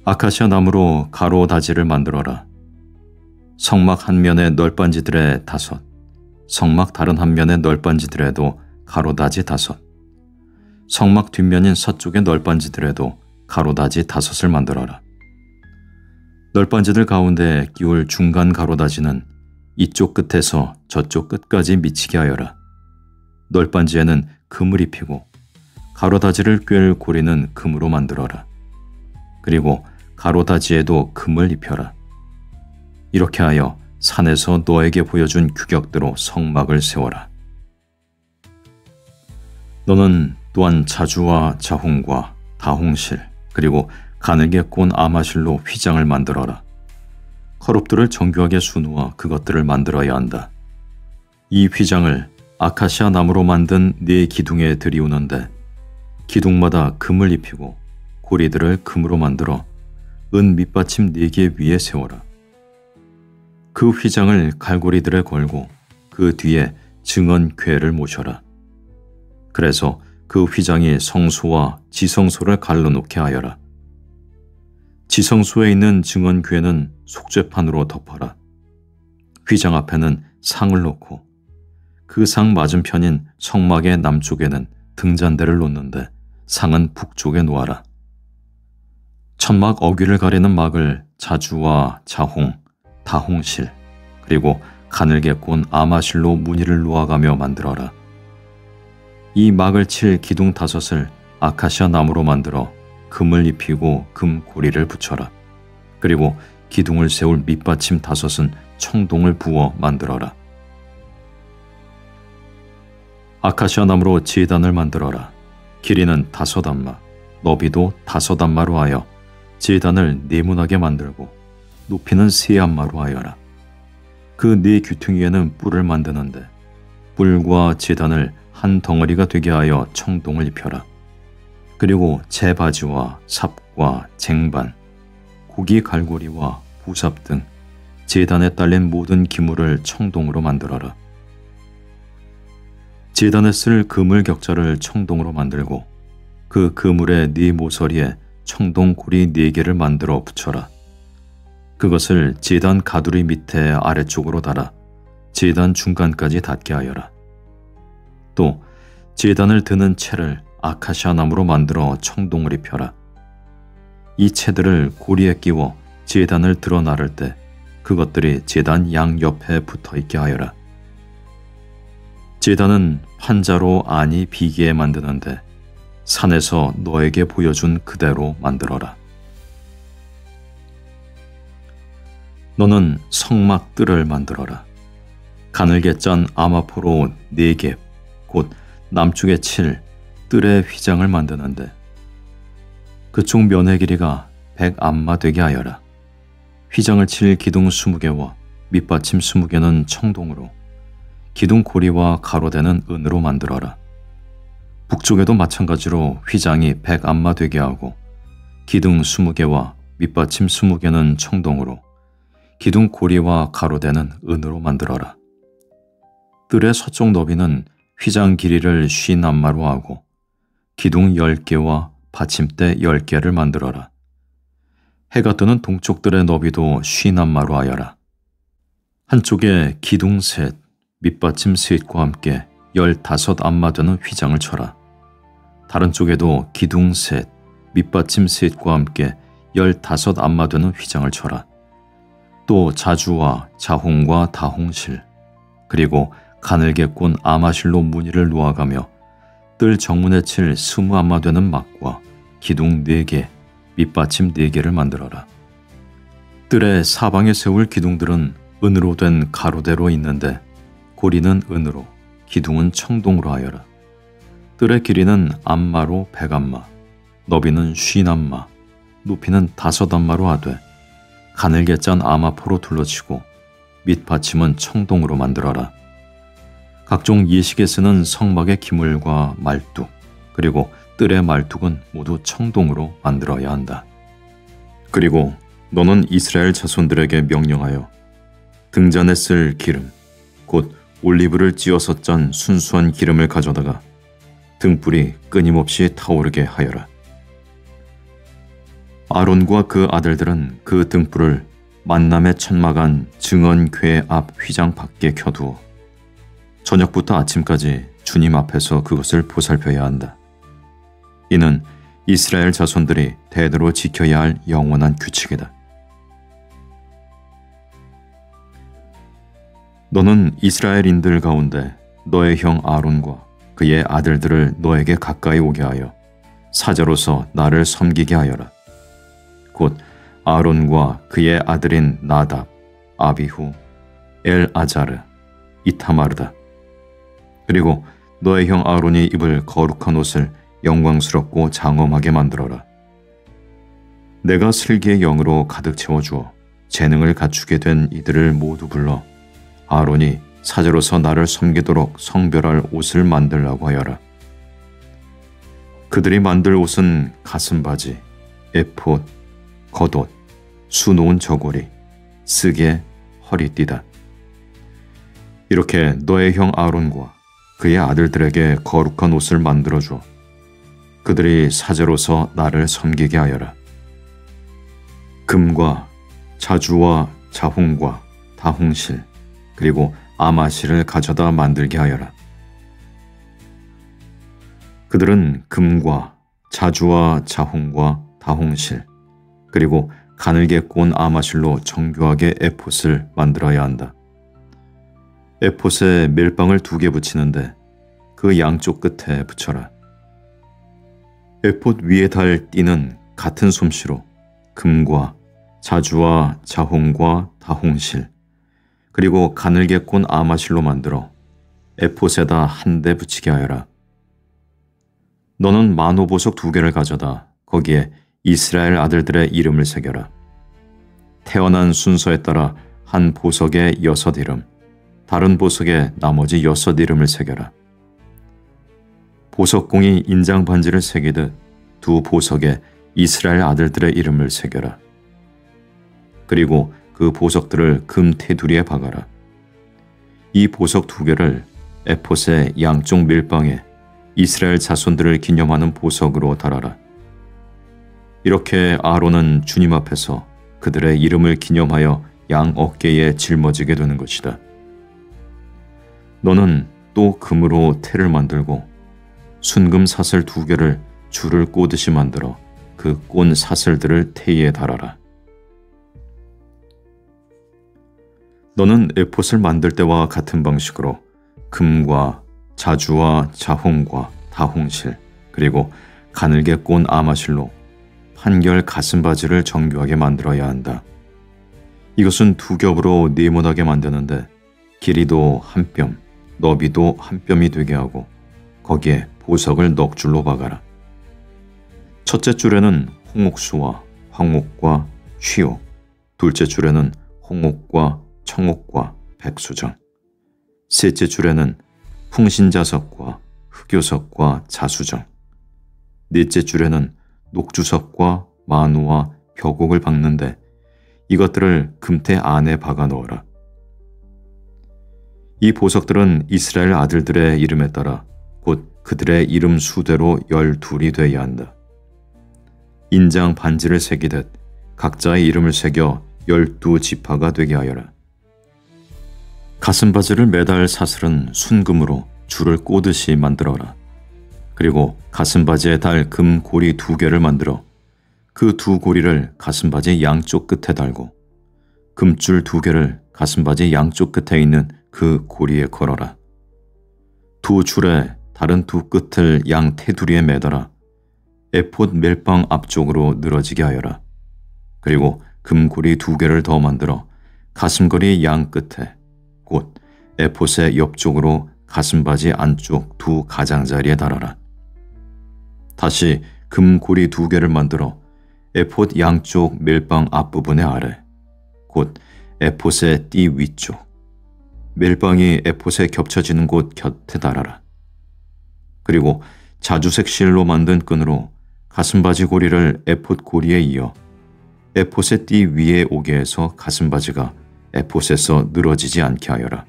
아카시아 나무로 가로다지를 만들어라. 성막 한 면의 널빤지들에 5, 성막 다른 한 면의 널빤지들에도 가로다지 5, 성막 뒷면인 서쪽의 널빤지들에도 가로다지 5을 만들어라. 널빤지들 가운데 끼울 중간 가로다지는 이쪽 끝에서 저쪽 끝까지 미치게 하여라. 널빤지에는 금을 입히고 가로다지를 꿰을 고리는 금으로 만들어라. 그리고 가로다지에도 금을 입혀라. 이렇게 하여 산에서 너에게 보여준 규격대로 성막을 세워라. 너는 또한 자주와 자홍과 다홍실 그리고 가늘게 꼰 아마실로 휘장을 만들어라. 커룹들을 정교하게 수놓아 그것들을 만들어야 한다. 이 휘장을 아카시아 나무로 만든 4기둥에 들이우는데 기둥마다 금을 입히고 고리들을 금으로 만들어 은 밑받침 4개 위에 세워라. 그 휘장을 갈고리들에 걸고 그 뒤에 증언궤를 모셔라. 그래서 그 휘장이 성소와 지성소를 갈라놓게 하여라. 지성소에 있는 증언궤는 속죄판으로 덮어라. 휘장 앞에는 상을 놓고 그 상 맞은편인 성막의 남쪽에는 등잔대를 놓는데 상은 북쪽에 놓아라. 천막 어귀를 가리는 막을 자주와 자홍, 다홍실 그리고 가늘게 꼰 아마실로 무늬를 놓아가며 만들어라. 이 막을 칠 기둥 5을 아카시아 나무로 만들어 금을 입히고 금 고리를 붙여라. 그리고 기둥을 세울 밑받침 5은 청동을 부어 만들어라. 아카시아 나무로 제단을 만들어라. 길이는 5안마, 너비도 5안마로 하여 제단을 네모나게 만들고 높이는 3안마로 하여라. 그 4귀퉁이에는 뿔을 만드는데 뿔과 제단을 한 덩어리가 되게 하여 청동을 입혀라. 그리고 재바지와 삽과 쟁반, 고기 갈고리와 부삽 등 제단에 딸린 모든 기물을 청동으로 만들어라. 제단에 쓸 그물 격자를 청동으로 만들고 그 그물의 4 모서리에 청동 고리 4개를 만들어 붙여라. 그것을 제단 가두리 밑에 아래쪽으로 달아 제단 중간까지 닿게 하여라. 또 제단을 드는 채를 아카시아 나무로 만들어 청동을 입혀라. 이 채들을 고리에 끼워 제단을 들어 나를 때 그것들이 제단 양옆에 붙어있게 하여라. 제단은 판자로 안이 비게 만드는데 산에서 너에게 보여준 그대로 만들어라. 너는 성막 뜰을 만들어라. 가늘게 짠 아마포로 4개, 곧 남쪽에 칠 뜰의 휘장을 만드는데 그쪽 면의 길이가 100안마 되게 하여라. 휘장을 칠 기둥 20개와 밑받침 20개는 청동으로, 기둥 고리와 가로대는 은으로 만들어라. 북쪽에도 마찬가지로 휘장이 100안마 되게 하고 기둥 20개와 밑받침 20개는 청동으로, 기둥 고리와 가로대는 은으로 만들어라. 뜰의 서쪽 너비는 휘장 길이를 50안마로 하고 기둥 10개와 받침대 10개를 만들어라. 해가 뜨는 동쪽 뜰의 너비도 50안마로 하여라. 한쪽에 기둥 셋, 밑받침 셋과 함께 15안마 되는 휘장을 쳐라. 다른 쪽에도 기둥 셋, 밑받침 셋과 함께 15안마 되는 휘장을 쳐라. 또 자주와 자홍과 다홍실, 그리고 가늘게 꼰 아마실로 무늬를 놓아가며 뜰 정문에 칠 20안마 되는 막과 기둥 4개, 밑받침 4개를 만들어라. 뜰의 사방에 세울 기둥들은 은으로 된 가로대로 있는데 고리는 은으로, 기둥은 청동으로 하여라. 뜰의 길이는 안마로 100안마, 너비는 50안마, 높이는 5안마로 하되 가늘게 짠 아마포로 둘러치고 밑받침은 청동으로 만들어라. 각종 예식에 쓰는 성막의 기물과 말뚝, 그리고 뜰의 말뚝은 모두 청동으로 만들어야 한다. 그리고 너는 이스라엘 자손들에게 명령하여 등잔에 쓸 기름, 곧 올리브를 찧어서 짠 순수한 기름을 가져다가 등불이 끊임없이 타오르게 하여라. 아론과 그 아들들은 그 등불을 만남의 천막안 증언궤 앞 휘장 밖에 켜두어 저녁부터 아침까지 주님 앞에서 그것을 보살펴야 한다. 이는 이스라엘 자손들이 대대로 지켜야 할 영원한 규칙이다. 너는 이스라엘인들 가운데 너의 형 아론과 그의 아들들을 너에게 가까이 오게 하여 사자로서 나를 섬기게 하여라. 곧 아론과 그의 아들인 나답, 아비후, 엘아자르, 이타마르다. 그리고 너의 형 아론이 입을 거룩한 옷을 영광스럽고 장엄하게 만들어라. 내가 슬기의 영으로 가득 채워주어 재능을 갖추게 된 이들을 모두 불러 아론이 사제로서 나를 섬기도록 성별할 옷을 만들라고 하여라. 그들이 만들 옷은 가슴바지, 에폿, 겉옷, 수놓은 저고리, 쓰개, 허리띠다. 이렇게 너의 형 아론과 그의 아들들에게 거룩한 옷을 만들어줘 그들이 사제로서 나를 섬기게 하여라. 금과 자주와 자홍과 다홍실 그리고 아마실을 가져다 만들게 하여라. 그들은 금과 자주와 자홍과 다홍실 그리고 가늘게 꼰 아마실로 정교하게 에폿을 만들어야 한다. 에폿에 멜빵을 2개 붙이는데 그 양쪽 끝에 붙여라. 에폿 위에 달 띠는 같은 솜씨로 금과 자주와 자홍과 다홍실 그리고 가늘게 꼰 아마실로 만들어 에폿에다 한 대 붙이게 하여라. 너는 만호보석 2개를 가져다 거기에 이스라엘 아들들의 이름을 새겨라. 태어난 순서에 따라 한 보석에 6 이름, 다른 보석에 나머지 6 이름을 새겨라. 보석공이 인장 반지를 새기듯 2 보석에 이스라엘 아들들의 이름을 새겨라. 그리고 그 보석들을 금 테두리에 박아라. 이 보석 2개를 에폿의 양쪽 밀방에 이스라엘 자손들을 기념하는 보석으로 달아라. 이렇게 아론은 주님 앞에서 그들의 이름을 기념하여 양 어깨에 짊어지게 되는 것이다. 너는 또 금으로 태를 만들고 순금 사슬 2개를 줄을 꼬듯이 만들어 그 꼰 사슬들을 태에 달아라. 너는 에폿을 만들 때와 같은 방식으로 금과 자주와 자홍과 다홍실 그리고 가늘게 꼰 아마실로 판결 가슴바지를 정교하게 만들어야 한다. 이것은 2겹으로 네모나게 만드는데 길이도 1뼘, 너비도 1뼘이 되게 하고 거기에 보석을 넉 줄로 박아라. 첫째 줄에는 홍옥수와 황옥과 휘옥, 둘째 줄에는 홍옥과 청옥과 백수정, 셋째 줄에는 풍신자석과 흑요석과 자수정, 넷째 줄에는 녹주석과 만우와 벽옥을 박는데 이것들을 금태 안에 박아 넣어라. 이 보석들은 이스라엘 아들들의 이름에 따라 곧 그들의 이름 수대로 12이 되어야 한다. 인장 반지를 새기듯 각자의 이름을 새겨 12지파가 되게 하여라. 가슴바지를 매달 사슬은 순금으로 줄을 꼬듯이 만들어라. 그리고 가슴바지에 달 금 고리 2개를 만들어 그 2 고리를 가슴바지 양쪽 끝에 달고 금줄 2개를 가슴바지 양쪽 끝에 있는 그 고리에 걸어라. 2 줄에 다른 2 끝을 양 테두리에 매달아 에폿 멜빵 앞쪽으로 늘어지게 하여라. 그리고 금고리 2개를 더 만들어 가슴걸이 양 끝에 곧 에폿의 옆쪽으로 가슴바지 안쪽 2 가장자리에 달아라. 다시 금고리 2개를 만들어 에폿 양쪽 멜빵 앞부분의 아래 곧 에폿의 띠 위쪽 멜빵이 에폿에 겹쳐지는 곳 곁에 달아라. 그리고 자주색 실로 만든 끈으로 가슴바지 고리를 에폿 고리에 이어 에폿의 띠 위에 오게 해서 가슴바지가 에봇에서 늘어지지 않게 하여라.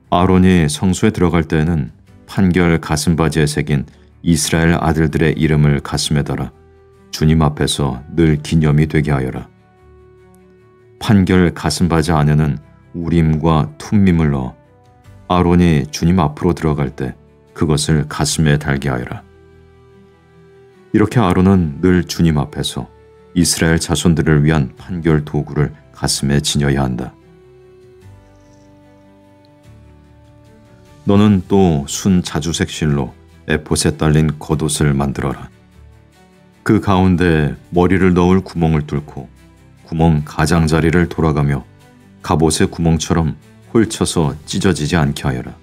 아론이 성소에 들어갈 때에는 판결 가슴바지에 새긴 이스라엘 아들들의 이름을 가슴에 달아 주님 앞에서 늘 기념이 되게 하여라. 판결 가슴바지 안에는 우림과 툼밈을 넣어 아론이 주님 앞으로 들어갈 때 그것을 가슴에 달게 하여라. 이렇게 아론은 늘 주님 앞에서 이스라엘 자손들을 위한 판결 도구를 가슴에 지녀야 한다. 너는 또 순 자주색 실로 에봇에 딸린 겉옷을 만들어라. 그 가운데 머리를 넣을 구멍을 뚫고 구멍 가장자리를 돌아가며 갑옷의 구멍처럼 홀쳐서 찢어지지 않게 하여라.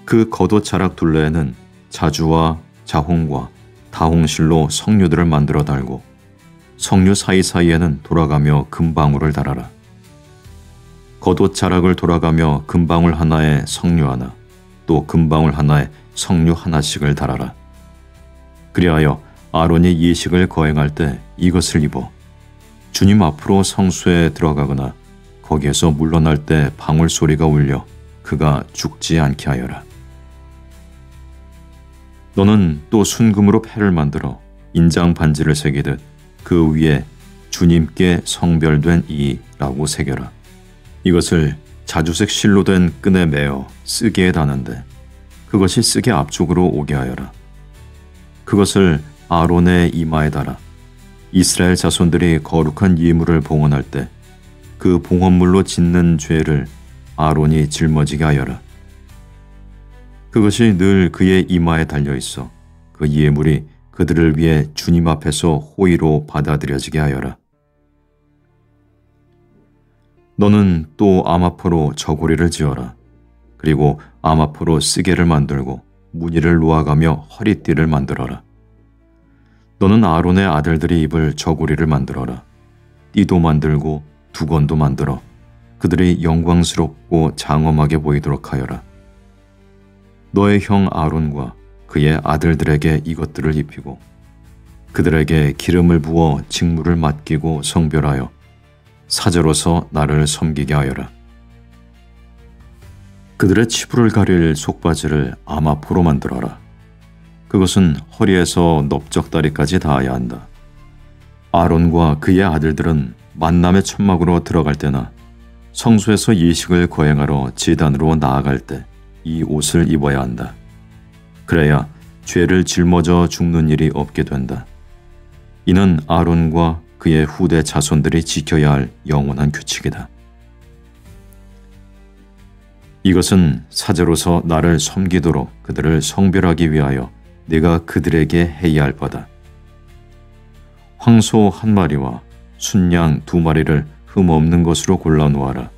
그 겉옷 자락 둘레에는 자주와 자홍과 다홍실로 석류들을 만들어 달고 석류 사이사이에는 돌아가며 금방울을 달아라. 겉옷 자락을 돌아가며 금방울 하나에 석류 하나, 또 금방울 하나에 석류 하나씩을 달아라. 그리하여 아론이 예식을 거행할 때 이것을 입어 주님 앞으로 성소에 들어가거나 거기에서 물러날 때 방울 소리가 울려 그가 죽지 않게 하여라. 너는 또 순금으로 패를 만들어 인장 반지를 새기듯 그 위에 주님께 성별된 이라고 새겨라. 이것을 자주색 실로 된 끈에 매어 쓰개에 다는데 그것이 쓰개 앞쪽으로 오게 하여라. 그것을 아론의 이마에 달아 이스라엘 자손들이 거룩한 예물을 봉헌할 때 그 봉헌물로 짓는 죄를 아론이 짊어지게 하여라. 그것이 늘 그의 이마에 달려 있어 그 예물이 그들을 위해 주님 앞에서 호의로 받아들여지게 하여라. 너는 또 아마포로 저고리를 지어라. 그리고 아마포로 쓰개를 만들고 무늬를 놓아가며 허리띠를 만들어라. 너는 아론의 아들들이 입을 저고리를 만들어라. 띠도 만들고 두건도 만들어 그들이 영광스럽고 장엄하게 보이도록 하여라. 너의 형 아론과 그의 아들들에게 이것들을 입히고 그들에게 기름을 부어 직무를 맡기고 성별하여 사제로서 나를 섬기게 하여라. 그들의 치부를 가릴 속바지를 아마포로 만들어라. 그것은 허리에서 넓적다리까지 닿아야 한다. 아론과 그의 아들들은 만남의 천막으로 들어갈 때나 성소에서 예식을 거행하러 제단으로 나아갈 때 이 옷을 입어야 한다. 그래야 죄를 짊어져 죽는 일이 없게 된다. 이는 아론과 그의 후대 자손들이 지켜야 할 영원한 규칙이다. 이것은 사제로서 나를 섬기도록 그들을 성별하기 위하여 내가 그들에게 해야 할 바다. 황소 한 마리와 순양 2마리를 흠 없는 것으로 골라 놓아라.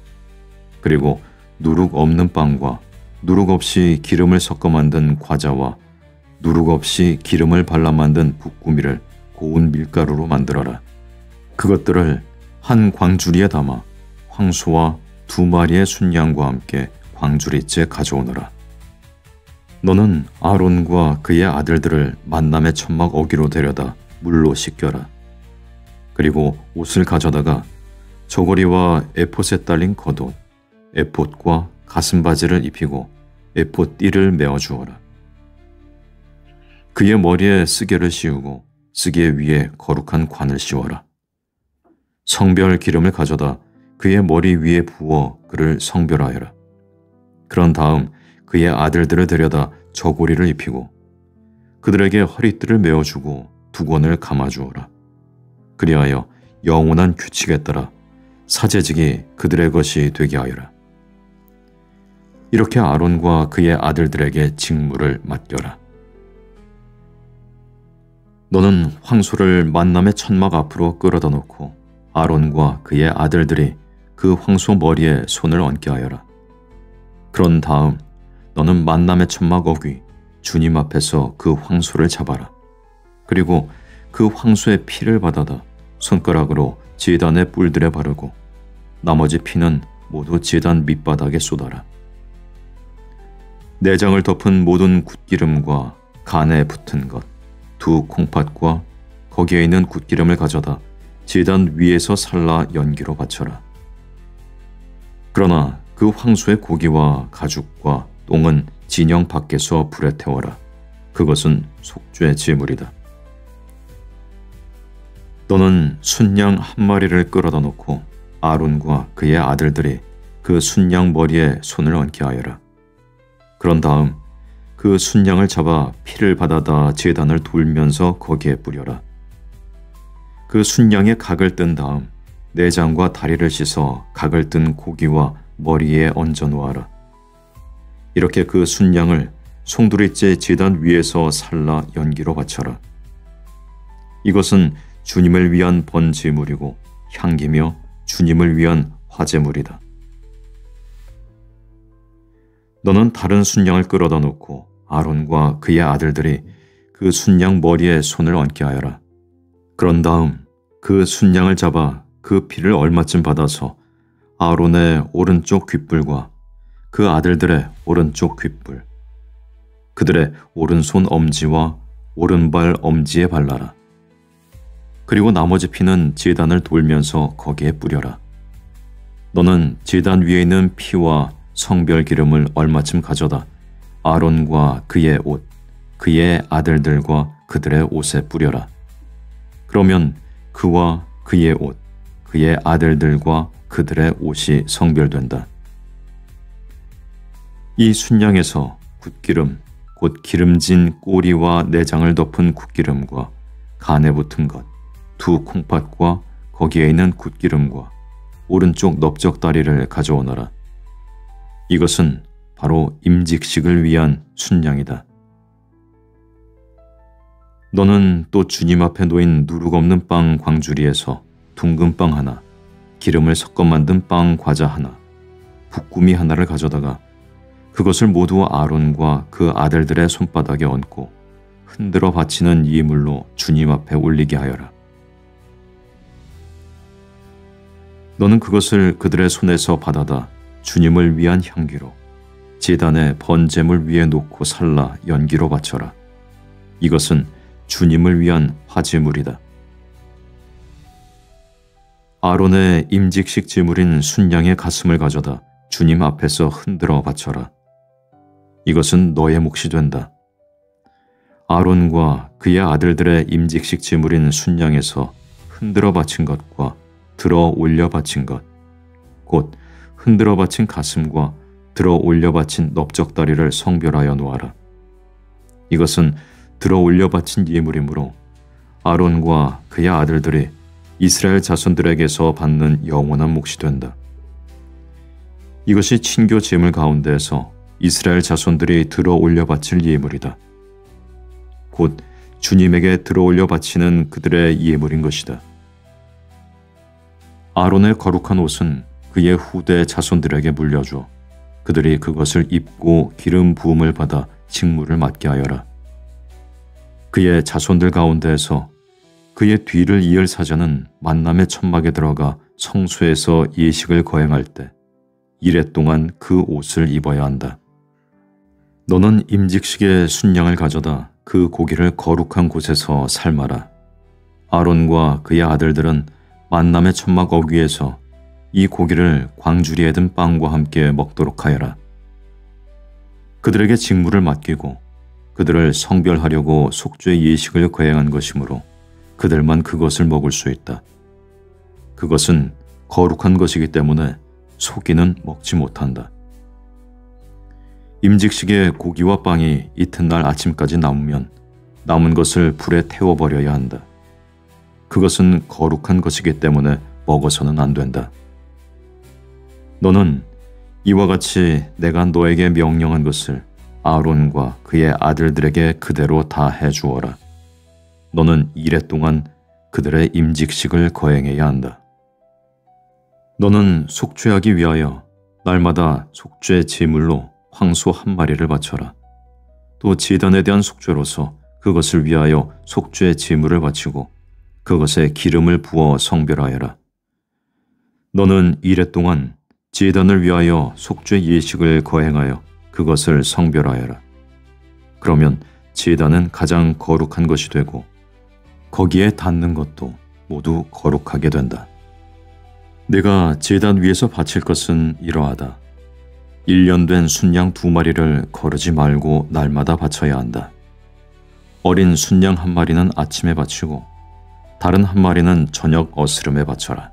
그리고 누룩 없는 빵과 누룩 없이 기름을 섞어 만든 과자와 누룩 없이 기름을 발라 만든 붓구미를 고운 밀가루로 만들어라. 그것들을 한 광주리에 담아 황소와 2마리의 순양과 함께 광주리째 가져오너라. 너는 아론과 그의 아들들을 만남의 천막 어기로 데려다 물로 씻겨라. 그리고 옷을 가져다가 저고리와 에봇에 딸린 겉옷, 에봇과 가슴바지를 입히고 에봇 띠를 메어주어라. 그의 머리에 쓰개를 씌우고 쓰개 위에 거룩한 관을 씌워라. 성별 기름을 가져다 그의 머리 위에 부어 그를 성별하여라. 그런 다음 그의 아들들을 데려다 저고리를 입히고 그들에게 허리띠를 메어주고 두건을 감아주어라. 그리하여 영원한 규칙에 따라 사제직이 그들의 것이 되게 하여라. 이렇게 아론과 그의 아들들에게 직무를 맡겨라. 너는 황소를 만남의 천막 앞으로 끌어다 놓고 아론과 그의 아들들이 그 황소 머리에 손을 얹게 하여라. 그런 다음 너는 만남의 천막 어귀 주님 앞에서 그 황소를 잡아라. 그리고 그 황소의 피를 받아다 손가락으로 제단의 뿔들에 바르고 나머지 피는 모두 제단 밑바닥에 쏟아라. 내장을 덮은 모든 굿기름과 간에 붙은 것, 2 콩팥과 거기에 있는 굿기름을 가져다 제단 위에서 살라 연기로 바쳐라. 그러나 그 황소의 고기와 가죽과 똥은 진영 밖에서 불에 태워라. 그것은 속죄 제물이다. 너는 순양 한 마리를 끌어다 놓고 아론과 그의 아들들이 그 순양 머리에 손을 얹게 하여라. 그런 다음 그 순양을 잡아 피를 받아다 제단을 돌면서 거기에 뿌려라. 그 순양의 각을 뜬 다음 내장과 다리를 씻어 각을 뜬 고기와 머리에 얹어 놓아라. 이렇게 그 순양을 송두리째 제단 위에서 살라 연기로 바쳐라. 이것은 주님을 위한 번제물이고 향기며 주님을 위한 화제물이다. 너는 다른 순양을 끌어다 놓고 아론과 그의 아들들이 그 순양 머리에 손을 얹게 하여라. 그런 다음 그 순양을 잡아 그 피를 얼마쯤 받아서 아론의 오른쪽 귓불과 그 아들들의 오른쪽 귓불, 그들의 오른손 엄지와 오른발 엄지에 발라라. 그리고 나머지 피는 제단을 돌면서 거기에 뿌려라. 너는 제단 위에 있는 피와 성별 기름을 얼마쯤 가져다 아론과 그의 옷, 그의 아들들과 그들의 옷에 뿌려라. 그러면 그와 그의 옷, 그의 아들들과 그들의 옷이 성별된다. 이 순양에서 굿기름, 곧 기름진 꼬리와 내장을 덮은 굿기름과 간에 붙은 것, 두 콩팥과 거기에 있는 굿기름과 오른쪽 넓적다리를 가져오너라. 이것은 바로 임직식을 위한 순양이다. 너는 또 주님 앞에 놓인 누룩 없는 빵 광주리에서 둥근 빵 하나, 기름을 섞어 만든 빵 과자 하나, 붓구미 하나를 가져다가 그것을 모두 아론과 그 아들들의 손바닥에 얹고 흔들어 바치는 예물로 주님 앞에 올리게 하여라. 너는 그것을 그들의 손에서 받아다 주님을 위한 향기로 제단의 번제물 위에 놓고 살라 연기로 바쳐라. 이것은 주님을 위한 화제물이다. 아론의 임직식 제물인 순양의 가슴을 가져다 주님 앞에서 흔들어 바쳐라. 이것은 너의 몫이 된다. 아론과 그의 아들들의 임직식 제물인 순양에서 흔들어 바친 것과 들어 올려 바친 것, 곧 흔들어 바친 가슴과 들어 올려 바친 넓적다리를 성별하여 놓아라. 이것은 들어 올려 바친 예물이므로 아론과 그의 아들들이 이스라엘 자손들에게서 받는 영원한 몫이 된다. 이것이 친교 제물 가운데에서 이스라엘 자손들이 들어 올려 바칠 예물이다. 곧 주님에게 들어 올려 바치는 그들의 예물인 것이다. 아론의 거룩한 옷은 그의 후대 자손들에게 물려줘 그들이 그것을 입고 기름 부음을 받아 직무를 맡게 하여라. 그의 자손들 가운데에서 그의 뒤를 이을 사자는 만남의 천막에 들어가 성소에서 예식을 거행할 때 이레 동안 그 옷을 입어야 한다. 너는 임직식의 순양을 가져다 그 고기를 거룩한 곳에서 삶아라. 아론과 그의 아들들은 만남의 천막 어귀에서 이 고기를 광주리에 든 빵과 함께 먹도록 하여라. 그들에게 직무를 맡기고 그들을 성별하려고 속죄 예식을 거행한 것이므로 그들만 그것을 먹을 수 있다. 그것은 거룩한 것이기 때문에 소기는 먹지 못한다. 임직식의 고기와 빵이 이튿날 아침까지 남으면 남은 것을 불에 태워버려야 한다. 그것은 거룩한 것이기 때문에 먹어서는 안 된다. 너는 이와 같이 내가 너에게 명령한 것을 아론과 그의 아들들에게 그대로 다 해주어라. 너는 이레 동안 그들의 임직식을 거행해야 한다. 너는 속죄하기 위하여 날마다 속죄 제물로 황소 한 마리를 바쳐라. 또 제단에 대한 속죄로서 그것을 위하여 속죄 제물을 바치고 그것에 기름을 부어 성별하여라. 너는 이레 동안 제단을 위하여 속죄 예식을 거행하여 그것을 성별하여라. 그러면 제단은 가장 거룩한 것이 되고 거기에 닿는 것도 모두 거룩하게 된다. 내가 제단 위에서 바칠 것은 이러하다. 1년 된 순양 2마리를 거르지 말고 날마다 바쳐야 한다. 어린 순양 1마리는 아침에 바치고 다른 1마리는 저녁 어스름에 바쳐라.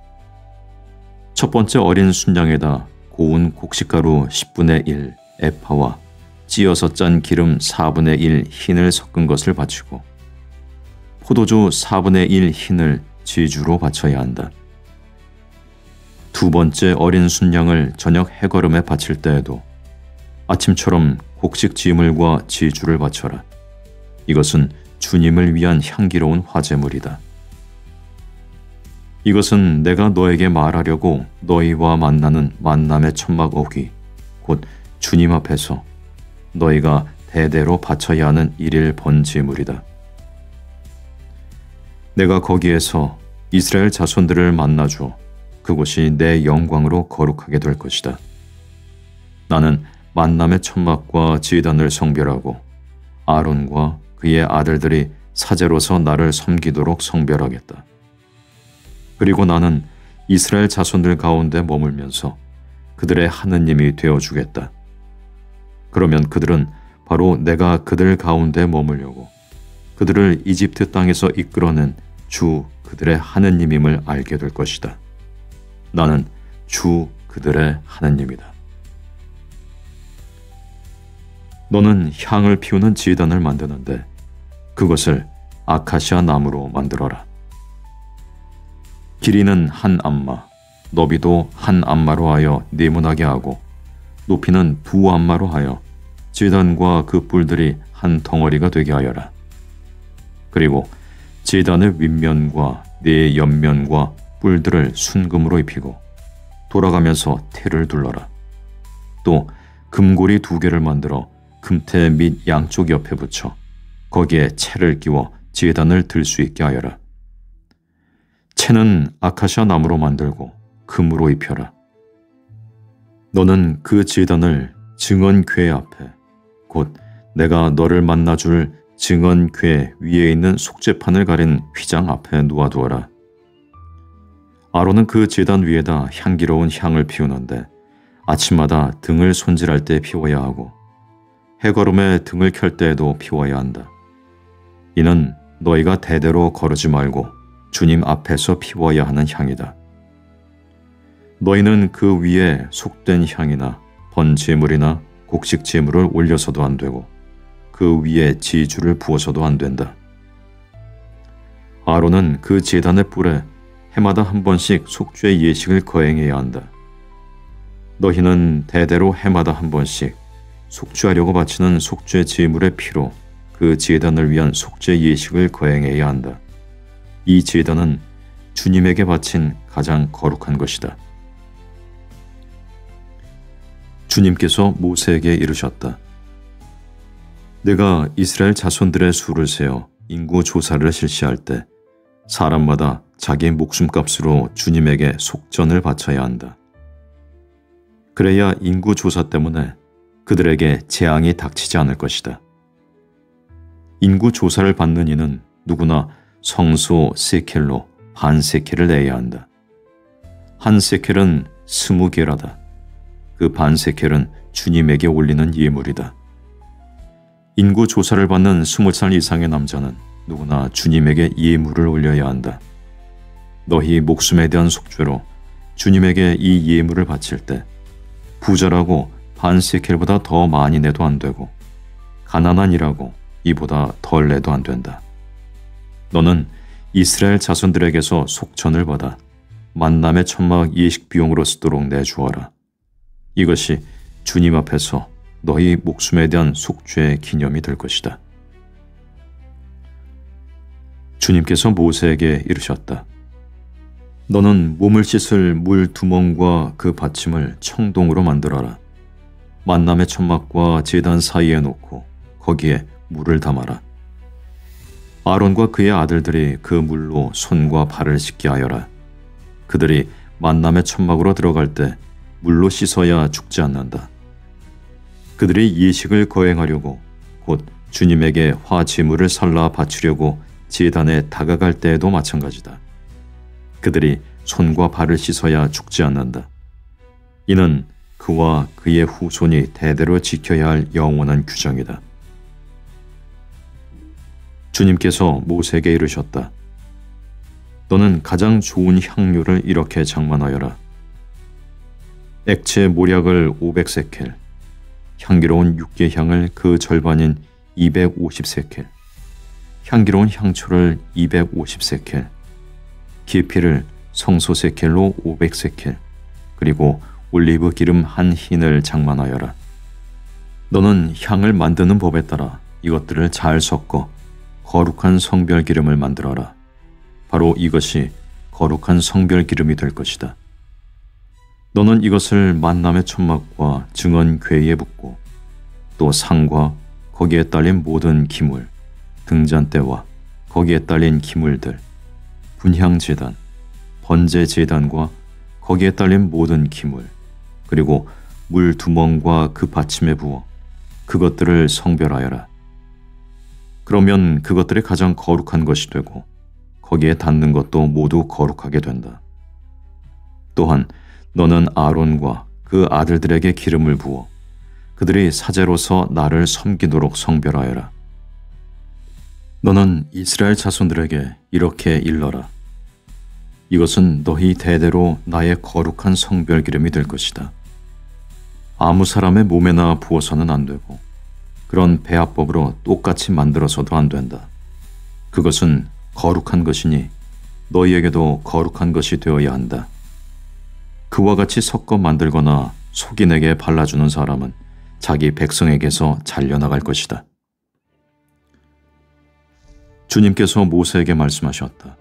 첫 번째 어린 순양에다 고운 곡식가루 10분의 1 에파와 찌어서 짠 기름 4분의 1 흰을 섞은 것을 바치고 포도주 4분의 1 흰을 지주로 바쳐야 한다. 두 번째 어린 순양을 저녁 해거름에 바칠 때에도 아침처럼 곡식 지물과 지주를 바쳐라. 이것은 주님을 위한 향기로운 화제물이다. 이것은 내가 너에게 말하려고 너희와 만나는 만남의 천막 어귀 곧 주님 앞에서 너희가 대대로 바쳐야 하는 일일 번제물이다. 내가 거기에서 이스라엘 자손들을 만나줘 그곳이 내 영광으로 거룩하게 될 것이다. 나는 만남의 천막과 제단을 성별하고 아론과 그의 아들들이 사제로서 나를 섬기도록 성별하겠다. 그리고 나는 이스라엘 자손들 가운데 머물면서 그들의 하느님이 되어주겠다. 그러면 그들은 바로 내가 그들 가운데 머물려고 그들을 이집트 땅에서 이끌어낸 주 그들의 하느님임을 알게 될 것이다. 나는 주 그들의 하느님이다. 너는 향을 피우는 제단을 만드는데 그것을 아카시아 나무로 만들어라. 길이는 한 암마, 너비도 한 암마로 하여 네모나게 하고 높이는 2암마로 하여 제단과 그 뿔들이 한 덩어리가 되게 하여라. 그리고 제단의 윗면과 네 옆면과 뿔들을 순금으로 입히고 돌아가면서 테를 둘러라. 또 금고리 2개를 만들어 금테 및 양쪽 옆에 붙여 거기에 채를 끼워 제단을 들 수 있게 하여라. 채는 아카시아 나무로 만들고 금으로 입혀라. 너는 그 제단을 증언궤 앞에 곧 내가 너를 만나줄 증언궤 위에 있는 속죄판을 가린 휘장 앞에 놓아두어라. 아론은 그 제단 위에다 향기로운 향을 피우는데 아침마다 등을 손질할 때 피워야 하고 해거름에 등을 켤 때에도 피워야 한다. 이는 너희가 대대로 거르지 말고 주님 앞에서 피워야 하는 향이다. 너희는 그 위에 속된 향이나 번제물이나 곡식 제물을 올려서도 안 되고 그 위에 지주를 부어서도 안 된다. 아론은 그 제단의 뿔에 해마다 한 번씩 속죄 예식을 거행해야 한다. 너희는 대대로 해마다 한 번씩 속죄하려고 바치는 속죄 제물의 피로 그 제단을 위한 속죄 예식을 거행해야 한다. 이 제단은 주님에게 바친 가장 거룩한 것이다. 주님께서 모세에게 이르셨다. 내가 이스라엘 자손들의 수를 세어 인구 조사를 실시할 때 사람마다 자기 목숨값으로 주님에게 속전을 바쳐야 한다. 그래야 인구 조사 때문에 그들에게 재앙이 닥치지 않을 것이다. 인구 조사를 받는 이는 누구나 성소 세켈로 반 세켈을 내야 한다. 한 세켈은 20게라다. 그 반 세켈은 주님에게 올리는 예물이다. 인구 조사를 받는 20살 이상의 남자는 누구나 주님에게 예물을 올려야 한다. 너희 목숨에 대한 속죄로 주님에게 이 예물을 바칠 때 부자라고 반 세켈보다 더 많이 내도 안 되고 가난한 이라고 이보다 덜 내도 안 된다. 너는 이스라엘 자손들에게서 속전을 받아 만남의 천막 예식 비용으로 쓰도록 내주어라. 이것이 주님 앞에서 너희 목숨에 대한 속죄의 기념이 될 것이다. 주님께서 모세에게 이르셨다. 너는 몸을 씻을 물 두멍과 그 받침을 청동으로 만들어라. 만남의 천막과 제단 사이에 놓고 거기에 물을 담아라. 아론과 그의 아들들이 그 물로 손과 발을 씻게 하여라. 그들이 만남의 천막으로 들어갈 때 물로 씻어야 죽지 않는다. 그들이 예식을 거행하려고 곧 주님에게 화제물을 살라 바치려고 제단에 다가갈 때에도 마찬가지다. 그들이 손과 발을 씻어야 죽지 않는다. 이는 그와 그의 후손이 대대로 지켜야 할 영원한 규정이다. 주님께서 모세에게 이르셨다. 너는 가장 좋은 향료를 이렇게 장만하여라. 액체 모략을 500세켈, 향기로운 육개향을 그 절반인 250세켈, 향기로운 향초를 250세켈, 기피를 성소세켈로 500세켈, 그리고 올리브 기름 한 흰을 장만하여라. 너는 향을 만드는 법에 따라 이것들을 잘 섞어 거룩한 성별 기름을 만들어라. 바로 이것이 거룩한 성별 기름이 될 것이다. 너는 이것을 만남의 천막과 증언 궤에 붓고 또 상과 거기에 딸린 모든 기물, 등잔대와 거기에 딸린 기물들, 분향제단, 번제제단과 거기에 딸린 모든 기물, 그리고 물 두멍과 그 받침에 부어 그것들을 성별하여라. 그러면 그것들이 가장 거룩한 것이 되고 거기에 닿는 것도 모두 거룩하게 된다. 또한 너는 아론과 그 아들들에게 기름을 부어 그들이 사제로서 나를 섬기도록 성별하여라. 너는 이스라엘 자손들에게 이렇게 일러라. 이것은 너희 대대로 나의 거룩한 성별 기름이 될 것이다. 아무 사람의 몸에나 부어서는 안 되고 그런 배합법으로 똑같이 만들어서도 안 된다. 그것은 거룩한 것이니 너희에게도 거룩한 것이 되어야 한다. 그와 같이 섞어 만들거나 속인에게 발라주는 사람은 자기 백성에게서 잘려나갈 것이다. 주님께서 모세에게 말씀하셨다.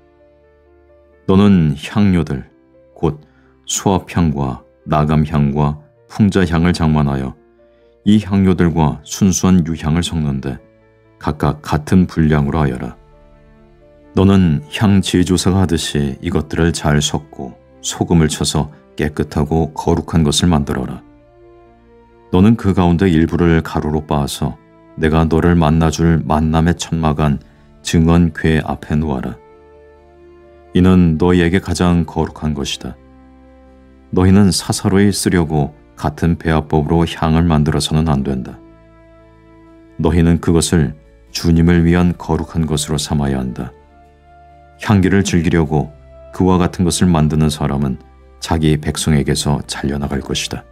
너는 향료들, 곧 수압향과 나감향과 풍자향을 장만하여 이 향료들과 순수한 유향을 섞는데 각각 같은 분량으로 하여라. 너는 향 제조사가 하듯이 이것들을 잘 섞고 소금을 쳐서 깨끗하고 거룩한 것을 만들어라. 너는 그 가운데 일부를 가루로 빻아서 내가 너를 만나줄 만남의 천막안 증언 궤 앞에 놓아라. 이는 너희에게 가장 거룩한 것이다. 너희는 사사로이 쓰려고 같은 배합법으로 향을 만들어서는 안 된다. 너희는 그것을 주님을 위한 거룩한 것으로 삼아야 한다. 향기를 즐기려고 그와 같은 것을 만드는 사람은 자기 백성에게서 잘려나갈 것이다.